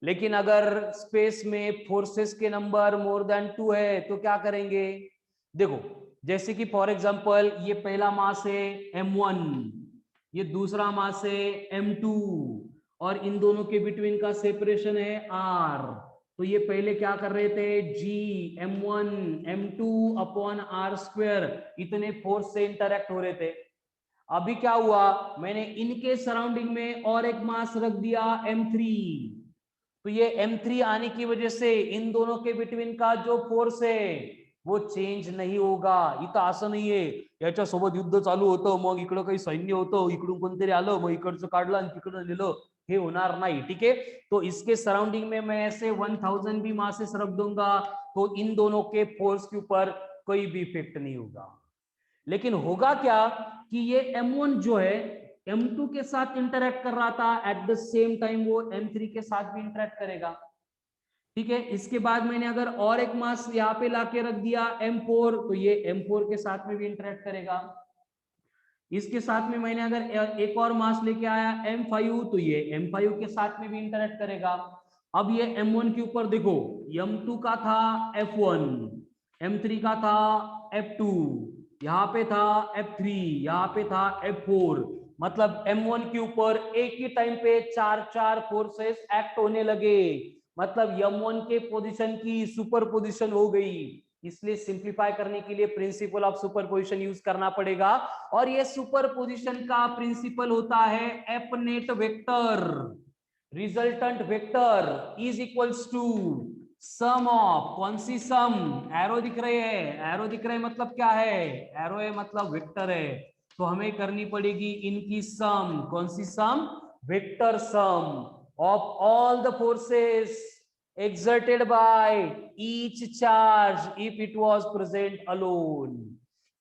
लेकिन अगर स्पेस में फोर्सेस के नंबर मोर देन 2 है तो क्या करेंगे, देखो जैसे कि फॉर एग्जांपल ये पहला मास है m1, ये दूसरा मास है m2, और इन दोनों के बिटवीन का सेपरेशन है r। तो ये पहले क्या कर रहे थे, g m1 m2 upon r square, इतने फोर्स से इंटरैक्ट हो रहे थे। अभी क्या हुआ, मैंने इनके सराउंडिंग में और एक मास रख दिया m3, तो ये m3 आने की वजह से इन दोनों के बिटवीन का जो फोर्स है वो चेंज नहीं होगा। इथं असं नाहीये याच्या सोबत युद्ध चालू होतं मग इकडं काही सैन्य होतं, इकडून कोणतरी आलं मग इकडचं काढलं आणि तिकडं नेलं, हे होणार नाही, ठीक है। तो इसके सराउंडिंग में मैं ऐसे 1000 भी मासेस रख दूंगा तो इन दोनों के फोर्स के ऊपर कोई भी इफेक्ट नहीं होगा। लेकिन होगा क्या कि ये m1 जो है m2 के साथ इंटरैक्ट कर रहा था, एट द सेम टाइम वो m3 के साथ भी इंटरैक्ट करेगा। ठीक है। इसके बाद मैंने अगर और एक मास यहाँ पे लाके रख दिया M4, तो ये M4 के साथ में भी इंटरेक्ट करेगा। इसके साथ में मैंने अगर एक और मास लेके आया M5, तो ये M5 के साथ में भी इंटरेक्ट करेगा। अब ये M1 के ऊपर देखो, M2 का था F1, M3 का था F2, यहाँ पे था F3, यहाँ पे था F4। मतलब M1 के ऊपर एक ही टाइम पे चार चार फोर्सेस एक्ट होने लगे, मतलब M1 के पोजीशन की सुपर पोजीशन हो गई। इसलिए सिंप्लीफाई करने के लिए प्रिंसिपल ऑफ सुपरपोजिशन यूज करना पड़ेगा, और ये सुपरपोजिशन का प्रिंसिपल होता है F net vector, resultant vector is equals to sum of, कौन सी सम, एरो दिख रहे है, एरो दिख रहे मतलब क्या है, एरो है मतलब वेक्टर है, तो हमें करनी पड़ेगी इनकी सम, कौन सी sum, vector sum of all the forces exerted by each charge if it was present alone।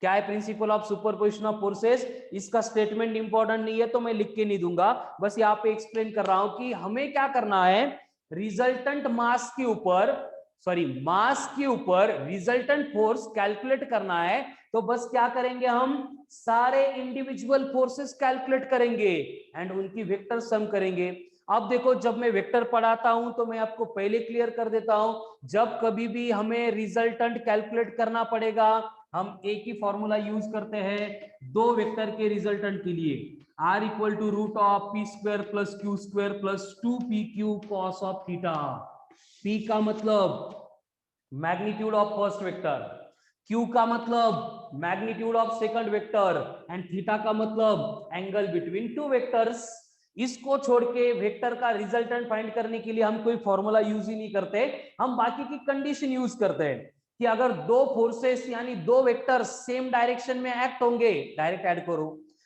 क्या है principle of superposition of forces, इसका स्टेटमेंट इंपॉर्टेंट नहीं है तो मैं लिख के नहीं दूंगा, बस यहाँ पे एक्सप्लेन कर रहा हूं कि हमें क्या करना है, रिजल्टेंट मास के ऊपर, सॉरी मास के ऊपर रिजल्टेंट फोर्स कैलकुलेट करना है। तो बस क्या करेंगे, हम सारे इंडिविजुअल फोर्सेस कैलकुलेट करेंगे एंड उनकी वेक्टर सम करेंगे। अब देखो, जब मैं वेक्टर पढ़ाता हूं तो मैं आपको पहले क्लियर कर देता हूं, जब कभी भी हमें रिजल्टेंट कैलकुलेट करना पड़ेगा, हम एक ही फॉर्मूला यूज करते हैं दो वेक्टर के रिजल्टेंट के लिए, R equal to root of P square plus Q square plus 2pq cos of theta. P का मतलब magnitude of first vector, Q का मतलब magnitude of second vector, and theta का मतलब एंगल बिटवीन टू वेक्टर्स। इसको छोड़ के vector का रिजल्टेंट फाइंड करने के लिए हम कोई फॉर्मूला यूज ही नहीं करते, हम बाकी की कंडीशन यूज करते हैं कि अगर दो फोर्सेस यानी दो वेक्टर सेम डायरेक्शन में एक्ट होंगे, डायरेक्ट ऐड करो,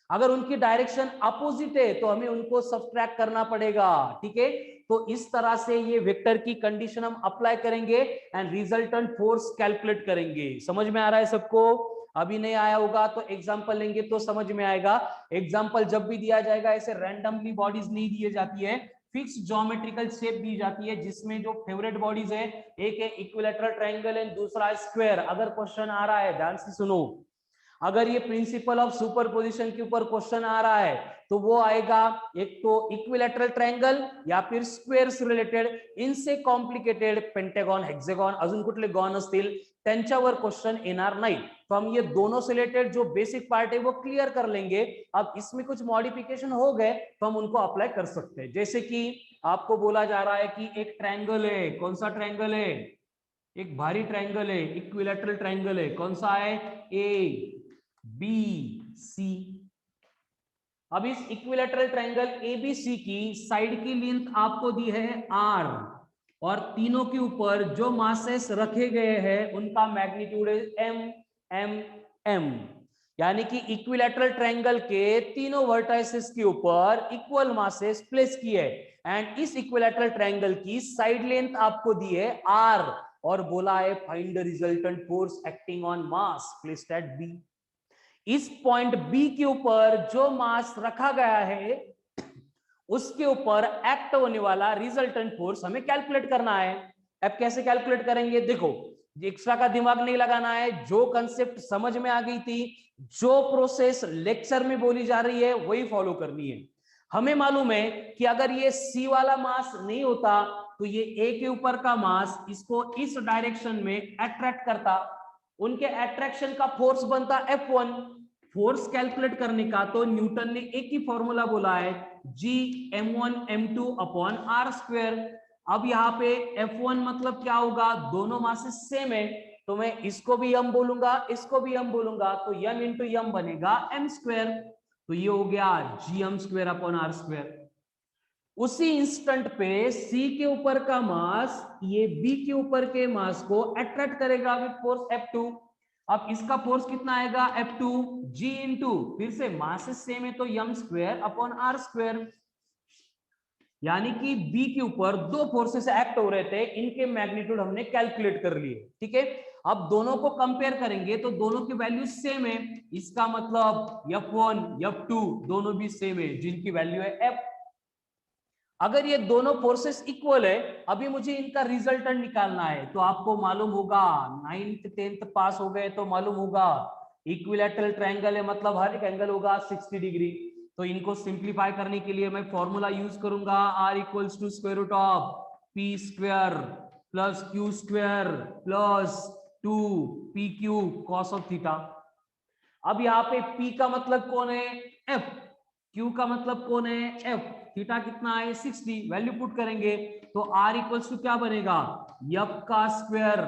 अगर उनकी डायरेक्शन अपोजिट है तो हमें उनको सब्ट्रैक्ट करना पड़ेगा। ठीक है, तो इस तरह से ये वेक्टर की कंडीशन हम अप्लाई करेंगे एंड रिजल्टेंट फोर्स कैलकुलेट करेंगे। समझ में आ रहा है सबको? अभी नहीं आया होगा तो एग्जांपल लेंगे तो समझ में आएगा। एग्जांपल जब भी दिया जाएगा ऐसे रैंडमली बॉडीज नहीं दी जाती है, फिक्स ज्योमेट्रिकल शेप दी जाती है, जिसमें जो फेवरेट बॉडीज है, एक है इक्विलैटरल ट्रायंगल एंड दूसरा स्क्वायर। अगर क्वेश्चन आ रहा है ध्यान से सुनो, अगर ये प्रिंसिपल ऑफ सुपरपोजिशन के ऊपर क्वेश्चन आ रहा है तो वो आएगा एक तो इक्विलैटरल ट्रायंगल या फिर स्क्वेअर्स रिलेटेड, इनसे कॉम्प्लिकेटेड पेंटागॉन, हेक्सागॉन, अजून कुठले गॉन असतील त्यांच्यावर क्वेश्चन येणार नाही। तो हम ये दोनों से रिलेटेड जो बेसिक पार्ट है वो क्लियर कर लेंगे। अब इसमें कुछ मॉडिफिकेशन हो गए तो हम उनको अप्लाई कर सकते हैं। जैसे कि आपको बोला जा रहा है कि एक ट्रायंगल है, कौन सा ट्रायंगल है, एक भारी ट्रायंगल है, इक्विलैटरल ट्रायंगल है, कौन सा है, ए बी सी। अब इस इक्विलैटरल ट्रायंगल एबीसी की साइड की लेंथ आपको दी है आर, और तीनों के ऊपर जो मासेस रखे गए हैं उनका मैग्नीट्यूड है एम एम एम। यानी कि इक्विलैटरल ट्रायंगल के तीनों वर्टाइसेस के ऊपर इक्वल मासेस प्लेस किए एंड इस इक्विलैटरल ट्रायंगल की साइड लेंथ आपको दी है आर, और बोला है find the resultant force acting on mass placed at B. इस पॉइंट बी के ऊपर जो मास रखा गया है उसके ऊपर एक्ट होने वाला रिजल्टेंट फोर्स हमें कैलकुलेट करना है। अब कैसे कैलकुलेट करेंगे, देखो एक्स्ट्रा का दिमाग नहीं लगाना है, जो कंसेप्ट समझ में आ गई थी, जो प्रोसेस लेक्चर में बोली जा रही है वही फॉलो करनी है। हमें मालूम है कि अगर ये सी वाला मास नहीं होता तो ये ए के ऊपर का मास इसको इस डायरेक्शन में अट्रैक्ट करता, उनके अट्रैक्शन का फोर्स बनता F1। फोर्स कैलकुलेट करने का तो न्यूटन ने एक ही फॉर्मूला बोला है, G m1 m2 upon r square. अब यहाँ पे F1 मतलब क्या होगा, दोनों मासेस सेम है, तो मैं इसको भी m बोलूंगा, इसको भी m बोलूंगा, तो m इंटू m बनेगा m स्क्वायर, तो ये हो गया gm square upon r square. उसी इंस्टेंट पे C के ऊपर का मास ये B के ऊपर के मास को अट्रैक्ट करेगा विद फोर्स F2। अब इसका फोर्स कितना आएगा, F2 G इंटू, फिर से मासेस सेम है तो m square upon r square. यानी कि B के ऊपर दो फोर्सेस एक्ट हो रहे थे, इनके मैग्नीट्यूड हमने कैलकुलेट कर लिए। ठीक है, अब दोनों को कंपेयर करेंगे तो दोनों की वैल्यू सेम है, इसका मतलब F1 F2 दोनों भी सेम है, जिनकी वैल्यू है F। अगर ये दोनों फोर्सेस इक्वल है, अभी मुझे इनका रिजल्टेंट निकालना है, तो आपको मालूम होगा 9th 10th पास हो गए तो मालूम होगा इक्विलैटरल ट्रायंगल है, मतलब हर एक एंगल होगा 60 डिग्री। तो इनको सिंप्लीफाई करने के लिए मैं फॉर्मूला यूज करूंगा, r equals to square root of p square plus q square plus 2pq cos of theta. अब यहाँ पे p का मतलब कौन है, f, q का मतलब कौन है, f, थीटा कितना है 60, वैल्यू पुट करेंगे तो r इक्वल्स टू क्या बनेगा, f का स्क्वायर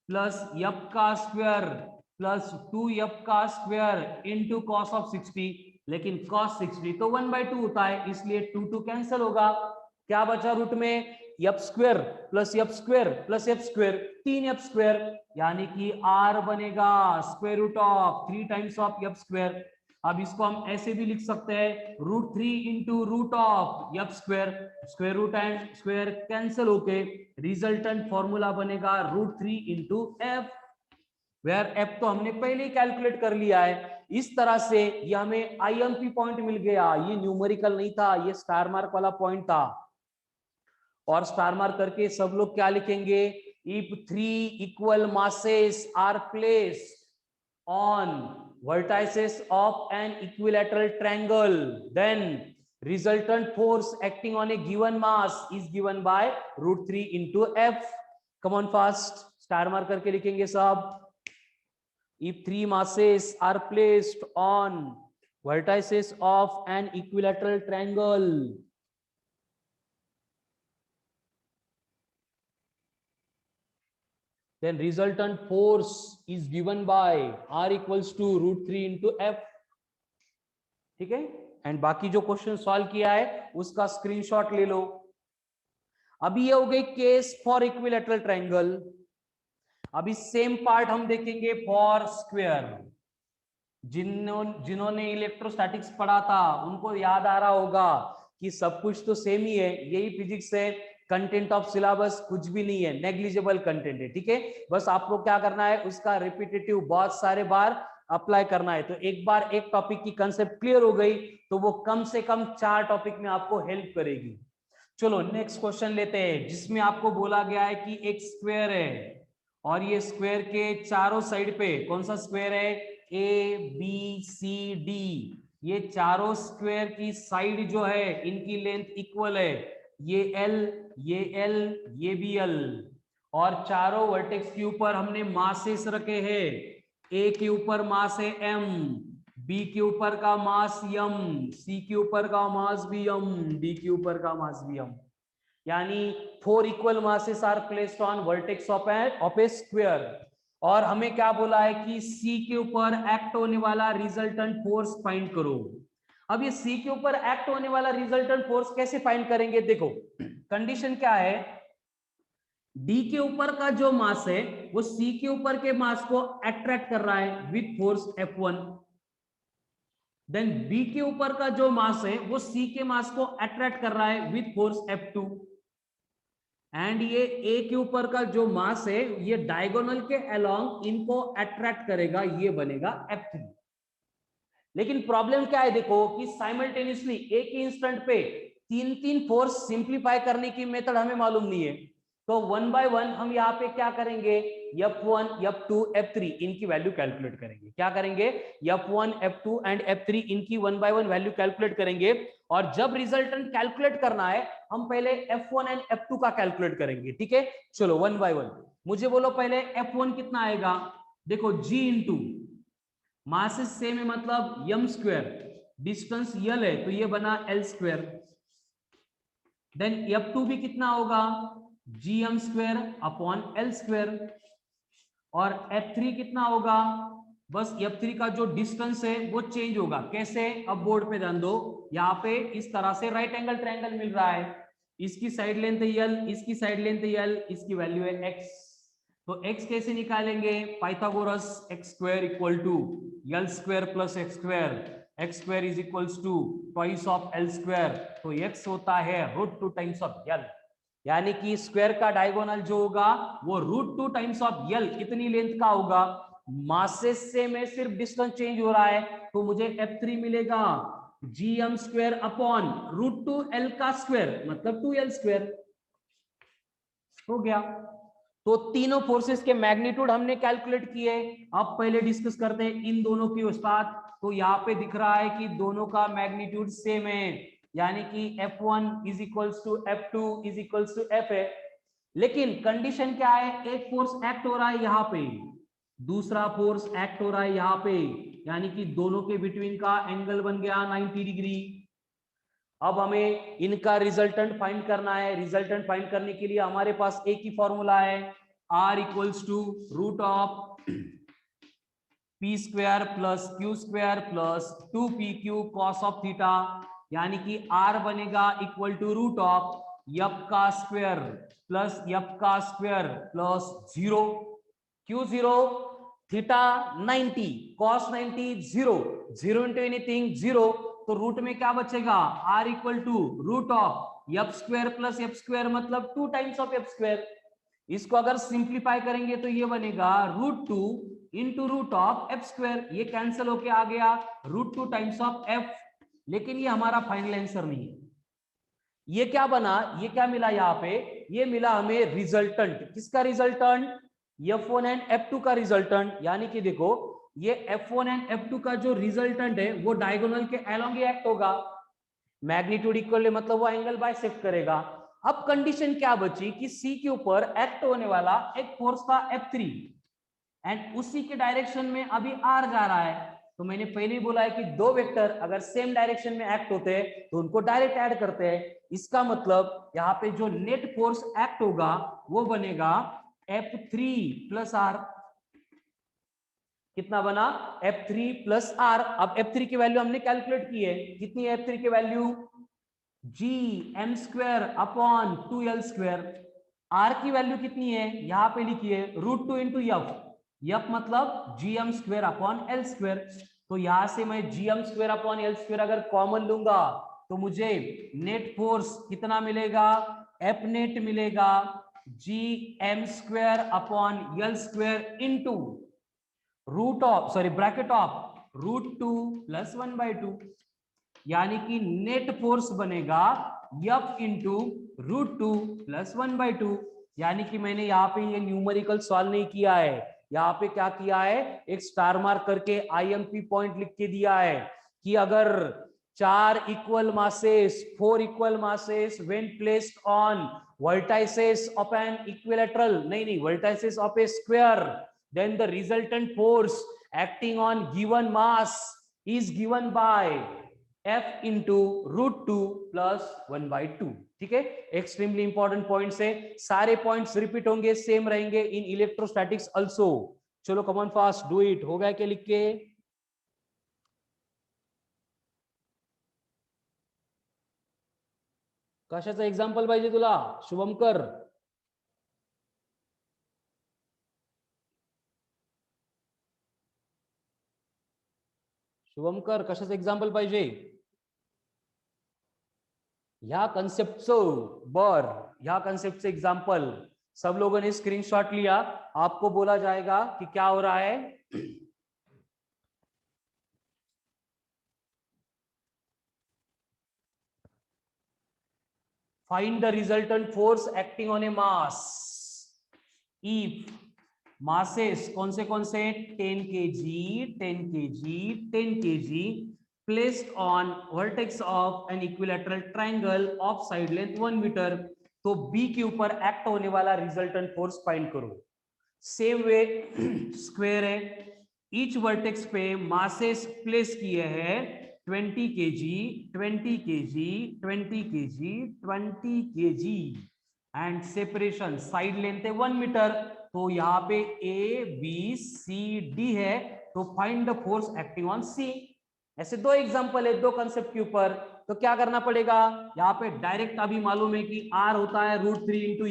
प्लस f का स्क्वायर प्लस 2f का स्क्वायर इनटू cos ऑफ 60, लेकिन cos 60 तो 1/2 होता है, इसलिए 2 कैंसिल होगा, क्या बचा रूट में, f square plus f square plus f square 3f square, यानी कि r बनेगा square root of 3 times of f square. अब इसको हम ऐसे भी लिख सकते हैं √3 into root of f square, square root and square cancel होके रिजल्टेंट फॉर्मूला बनेगा √3 इंटू f, वेयर f तो हमने पहले ही कैलकुलेट कर लिया है। इस तरह से ये हमें IMP पॉइंट मिल गया, ये न्यूमेरिकल नहीं था, ये स्टार मार्क वाला पॉइंट था। और स्टार मार्क करके सब लोग क्या लिखेंगे, if 3 equal masses are placed on vertices of an equilateral triangle, then resultant force acting on a given mass is given by √3 into f. Come on fast, star mark करके लिखेंगे सब, if 3 masses are placed on vertices of an equilateral triangle, then resultant force is given by r equals to √3 into f। ठीक है, and बाकी जो question solve किया है उसका स्क्रीनशॉट ले लो। अभी ये हो गई केस फॉर इक्विलैटरल ट्रायंगल। अभी सेम पार्ट हम देखेंगे फॉर स्क्वायर। जिन्होंने इलेक्ट्रोस्टैटिक्स पढ़ा था उनको याद आ रहा होगा कि सब कुछ तो सेम ही है, यही फिजिक्स है, कंटेंट ऑफ सिलेबस कुछ भी नहीं है, नेग्लिजिबल कंटेंट है। ठीक है, बस आपको क्या करना है, उसका रिपीटेटिव बहुत सारे बार अप्लाई करना है। तो एक बार एक टॉपिक की कंसेप्ट क्लियर हो गई तो वो कम से कम 4 टॉपिक में आपको हेल्प करेगी। चलो नेक्स्ट क्वेश्चन लेते हैं, जिसमें आपको बोला गया है कि एक स्क्वायर है और ये स्क्वायर के चारों साइड पे कौन सा स्क्वायर है, ए बी सी डी, ये चारों स्क्वायर की साइड जो है इनकी लेंथ इक्वल है, ये एल ये एल ये भी एल, और चारों वर्टेक्स के ऊपर हमने मासेस रखे हैं, ए के ऊपर मास है एम, बी के ऊपर का मास यम, सी के ऊपर का मास भी यम, डी के ऊपर का मास भी यम, यानी 4 equal masses are placed on vertex of a square. और हमें क्या बोला है कि सी के ऊपर एक्ट होने वाला रिजल्टेंट फोर्स फाइंड करो। अब ये सी के ऊपर एक्ट होने वाला रिजल्टेंट फोर्स कैसे फाइंड करेंगे, देखो कंडीशन क्या है, डी के ऊपर का जो मास है वो सी के ऊपर के मास को अट्रैक्ट कर रहा है with force F1, then B के ऊपर का जो मास है वो सी के मास को अट्रैक्ट कर रहा है विथ फोर्स F2, एंड ये ए के ऊपर का जो मास है ये डायगोनल के अलोंग इनको अट्रैक्ट करेगा, ये बनेगा F3। लेकिन प्रॉब्लम क्या है, देखो कि साइमल्टेनियसली एक ही इंस्टेंट पे 3 फोर्स सिंप्लीफाई करने की मेथड हमें मालूम नहीं है, तो 1 बाय 1 हम यहाँ पे क्या करेंगे, F1 F2 F3 इनकी वैल्यू कैलकुलेट करेंगे। क्या करेंगे, F1 F2 एंड F3 इनकी 1 बाय 1 वैल्यू कैलकुलेट करेंगे, और जब रिजल्टेंट कैलकुलेट करना है हम पहले F1 एंड F2 का कैलकुलेट करेंगे। ठीक है, चलो 1 बाय 1, मुझे बोलो पहले F1 कितना आएगा, देखो G इंटू मासेस सेम है मतलब m स्क्वायर, डिस्टेंस l है तो ये बना l स्क्वायर, देन F2 भी कितना होगा, gm square upon l square, और F3 कितना होगा, बस F3 का जो डिस्टेंस है वो चेंज होगा, कैसे, अब बोर्ड पे ध्यान दो, यहाँ पे इस तरह से राइट एंगल ट्रायंगल मिल रहा है, इसकी साइड लेंथ है l, इसकी साइड लेंथ है l, इसकी वैल्यू है x, तो x कैसे निकालेंगे, Pythagoras x square equal to l square plus x square, x square is equals to twice of l square, तो x होता है √2 टाइम्स ऑफ l, यानी कि स्क्वायर का डायगोनल जो होगा वो √2 टाइम्स ऑफ l इतनी लेंथ का होगा। मासेस से में सिर्फ डिस्टेंस चेंज हो रहा है तो मुझे F3 मिलेगा gm स्क्वायर अपॉन √2l का स्क्वायर मतलब 2l स्क्वायर हो गया। तो तीनों फोर्सेस के मैग्नीट्यूड हमने कैलकुलेट किए। अब पहले डिस्कस करते हैं इन दोनों की औसत। तो यहाँ पे दिख रहा है कि दोनों का मैग्नीट्यूड सेम है, यानी कि F1 is equals to F2 is equals to F है। लेकिन कंडीशन क्या है, एक फोर्स एक्ट हो रहा है यहाँ पे, दूसरा फोर्स एक्ट हो रहा है यहाँ पे, यानी कि दोनों के बिटवीन का एंगल बन गया 90 डिग्री। अब हमें इनका रिजल्टेंट फाइंड करना है। रिजल्टेंट फाइंड करने के लिए हमारे पास एक ही फॉर्मूला है, R equals to root of P square plus Q square plus 2pq cos of theta, यानी कि R बनेगा equal to root of f का स्क्वायर प्लस यप का square plus 0, q 0, theta 90, cos 90 0, 0 into anything 0, तो रूट में क्या बचेगा, R equal to root of f square plus f square मतलब 2 टाइम्स ऑफ एफ स्क्वायर। इसको अगर सिंप्लीफाई करेंगे तो ये बनेगा √2 into root of f square, ये कैंसिल होके आ गया √2 टाइम्स ऑफ एफ। लेकिन ये हमारा फाइनल आंसर नहीं है। ये क्या बना, ये क्या मिला यहाँ पे, ये मिला हमें रिजल्टेंट। किसका रिजल्टेंट, F1 एंड F2 का रिजल्टेंट। यानी कि देखो ये F1 एंड F2 का जो रिजल्टेंट है वो डायगोनल के अलोंग ही एक्ट होगा, मैग्नीट्यूड इक्वल है मतलब वो एंगल बाइसेक्ट करेगा। अब कंडीशन क्या बची कि C के ऊपर एक्ट होने वाला एक फोर्स था F3 एंड उसी के डायरेक्शन में अभी R जा रहा है। तो मैंने पहले ही बोला है कि दो वेक्टर अगर सेम डायरेक्शन में एक्ट होते हैं तो उनको डायरेक्ट ऐड करते हैं। इसका मतलब यहाँ पे जो नेट फोर्स एक्ट होगा वो बनेगा F3 प्लस R। कितना बना, F3 प्लस R। अब F3 की वैल्यू हमने कैलकुलेट की है, कितनी है F3 की value, gm square upon 2l square. R की वैल्यू कितनी है यहाँ पे लिखिए √2 इंटू यफ, यफ मतलब gm square upon l square. तो यहां से मैं gm square upon l square अगर कॉमन लूंगा तो मुझे नेट फोर्स कितना मिलेगा, F नेट मिलेगा gm square upon l square into root of bracket of √2 प्लस 1/2, यानी कि नेट फोर्स बनेगा F इंटू √2 प्लस 1/2। यानी कि मैंने यहाँ पे ये न्यूमेरिकल सॉल्व नहीं किया है, यहाँ पे क्या किया है, एक स्टार मार्क करके IMP पॉइंट लिख के दिया है कि अगर 4 equal masses 4 equal masses when placed on vertices of an equilateral, नहीं vertices of a square, then the resultant force acting on given mass is given by F into √2 plus 1/2। ठीक है, extremely important points है, सारे points repeat होंगे, same रहेंगे इन electrostatics also. चलो come on fast do it, हो गया क्या लिख के, कशाचं एक्झाम्पल पाहिजे तुला शुभमकर, शुभमकर कशाचं एक्झाम्पल पाहिजे, ह्या कॉन्सेप्टचं, बर ह्या कॉन्सेप्टचं एग्जाम्पल। सब लोगों ने स्क्रीनशॉट लिया, आपको बोला जाएगा कि क्या हो रहा है, find the resultant force acting on a mass if masses कौन से 10 kg 10 kg 10 kg placed on vertex of an equilateral triangle of side length 1 metre. तो B के ऊपर एक्ट होने वाला रिजल्टेंट फोर्स फाइंड करो। सेम वे स्क्वायर है, each vertex पे मासेस प्लेस किए हैं 20 kg 20 kg 20 kg 20 kg and separation side length है 1 मीटर। तो यहाँ पे A B C D है, तो find the force acting on C। ऐसे दो एग्जांपल है दो कंसेप्ट के ऊपर। तो क्या करना पड़ेगा, यहाँ पे डायरेक्ट अभी मालूम है कि R होता है √3 इंटू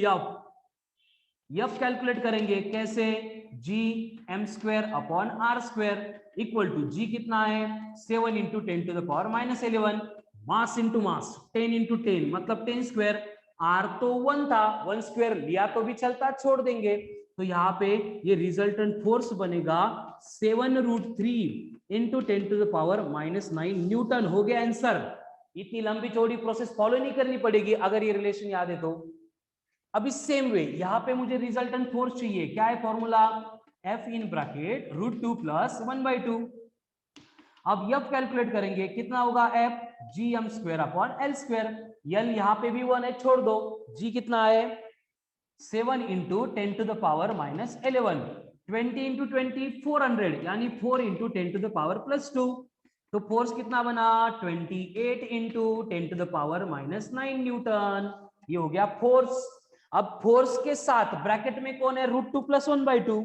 यफ कैलकुलेट करेंगे कैसे, gm square upon r square equal to g कितना है 7 into 10 to the power -11, mass into mass 10 into 10 मतलब 10 स्क्वायर, r तो 1 था 1 स्क्वायर लिया तो भी चलता, छोड़ देंगे। तो यहाँ पे ये रिजल्टेंट फोर्स बनेगा 7 √3 into 10 to the power -9 newton. हो गया आंसर। इतनी लंबी चौड़ी प्रोसेस फॉलो नहीं करनी पड़ेगी अगर ये रिलेशन याद है तो। अब इस सेम वे यहाँ पे मुझे रिजल्टेंट फोर्स चाहिए। क्या है फॉर्मूला? F in bracket √2 + 1/2। अब F कैलकुलेट करेंगे, कितना होगा F? gm²/L²। L यहाँ पे भी 1 है, छोड़ दो। G कितना है? 7 into 10 to the power -11। 20 into 20 400, यानी 4 इंटू 10 टू द पावर +2। तो फोर्स कितना बना? 28 into 10 to the power -9 newton. ये हो गया फोर्स। अब फोर्स के साथ ब्रैकेट में कौन है? √2 + 1/2।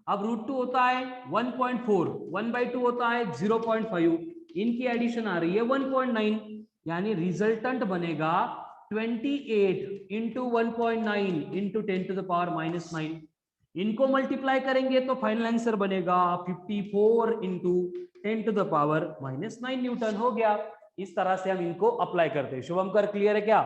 अब √2 होता है 1.4, 1/2 होता है 0.5, इनकी एडिशन आ रही है 1.9, यानी रिजल्टेंट बनेगा 28 into 1.9 into 10 to the power -9। इनको मल्टीप्लाई करेंगे तो फाइनल आंसर बनेगा 54 into 10 to the power -9 newton. हो गया। इस तरह से हम इनको अप्लाई करते हैं। शुभंकर, क्लियर है क्या?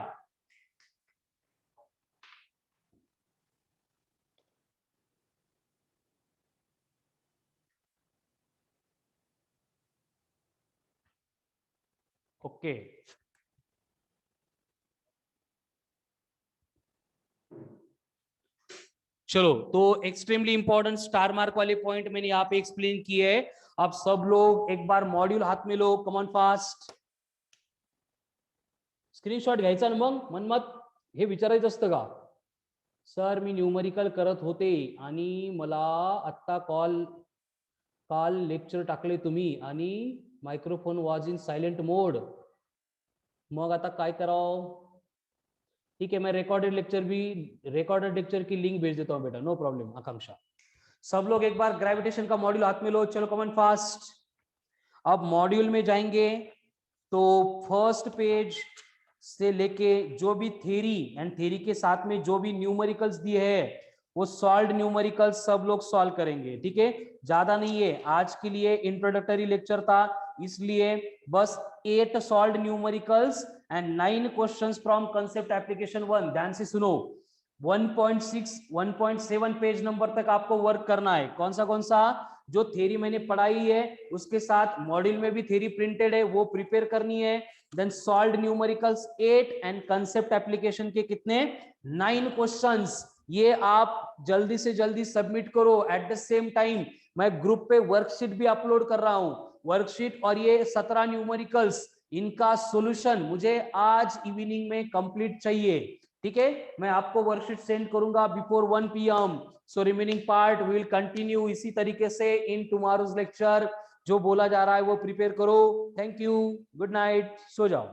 ओके, चलो। तो एक्सट्रीमली इंपॉर्टेंट स्टार मार्क वाले पॉइंट मैंने यहाँ पे एक्सप्लेन किए है। अब सब लोग एक बार मॉड्यूल हाथ में लो, कमॉन फास्ट। स्क्रीनशॉट घ्यायचा ना मग, मनमत हे विचारायचं असतं का? सर मी न्यूमरिकल करत होते आणि मला आत्ता काल लेक्चर टाकले तुम्ही आणि microphone was in silent mode, मग आता काय करावं? ठीक है, मैं रिकॉर्डेड लेक्चर की लिंक भेज देता हूं बेटा, नो प्रॉब्लम आकांक्षा। सब लोग एक बार ग्रेविटेशन का मॉड्यूल हाथ में लो, चलो कमन फास्ट। अब मॉड्यूल में जाएंगे तो फर्स्ट पेज से लेके जो भी थ्योरी एंड थ्योरी के साथ में जो भी न्यूमेरिकल्स दिए हैं वो सॉल्व्ड न्यूमेरिकल्स सब लोग सॉल्व करेंगे। ठीक है, ज्यादा नहीं है, आज के लिए इंट्रोडक्टरी लेक्चर था, इसलिए बस 8 solved numericals and 9 questions from concept application 1। ध्यान से सुनो, 1.6 1.7 पेज नंबर तक आपको वर्क करना है। कौन सा? जो थ्योरी मैंने पढ़ाई है उसके साथ मॉड्यूल में भी थ्योरी प्रिंटेड है वो प्रिपेयर करनी है। Then solved numericals 8 and concept application के कितने? 9 क्वेश्चंस। ये आप जल्दी से जल्दी सबमिट करो। एट द सेम टाइम मैं ग्रुप पे वर्कशीट भी अपलोड कर रहा हूं। वर्कशीट और ये 17 न्यूमेरिकल्स, इनका सॉल्यूशन मुझे आज इवनिंग में कंप्लीट चाहिए। ठीक है, मैं आपको वर्कशीट सेंड करूंगा before 1 PM। So remaining part will continue इसी तरीके से इन टुमारोज लेक्चर। जो बोला जा रहा है वो प्रिपेयर करो। थैंक यू, गुड नाइट, सो जाओ।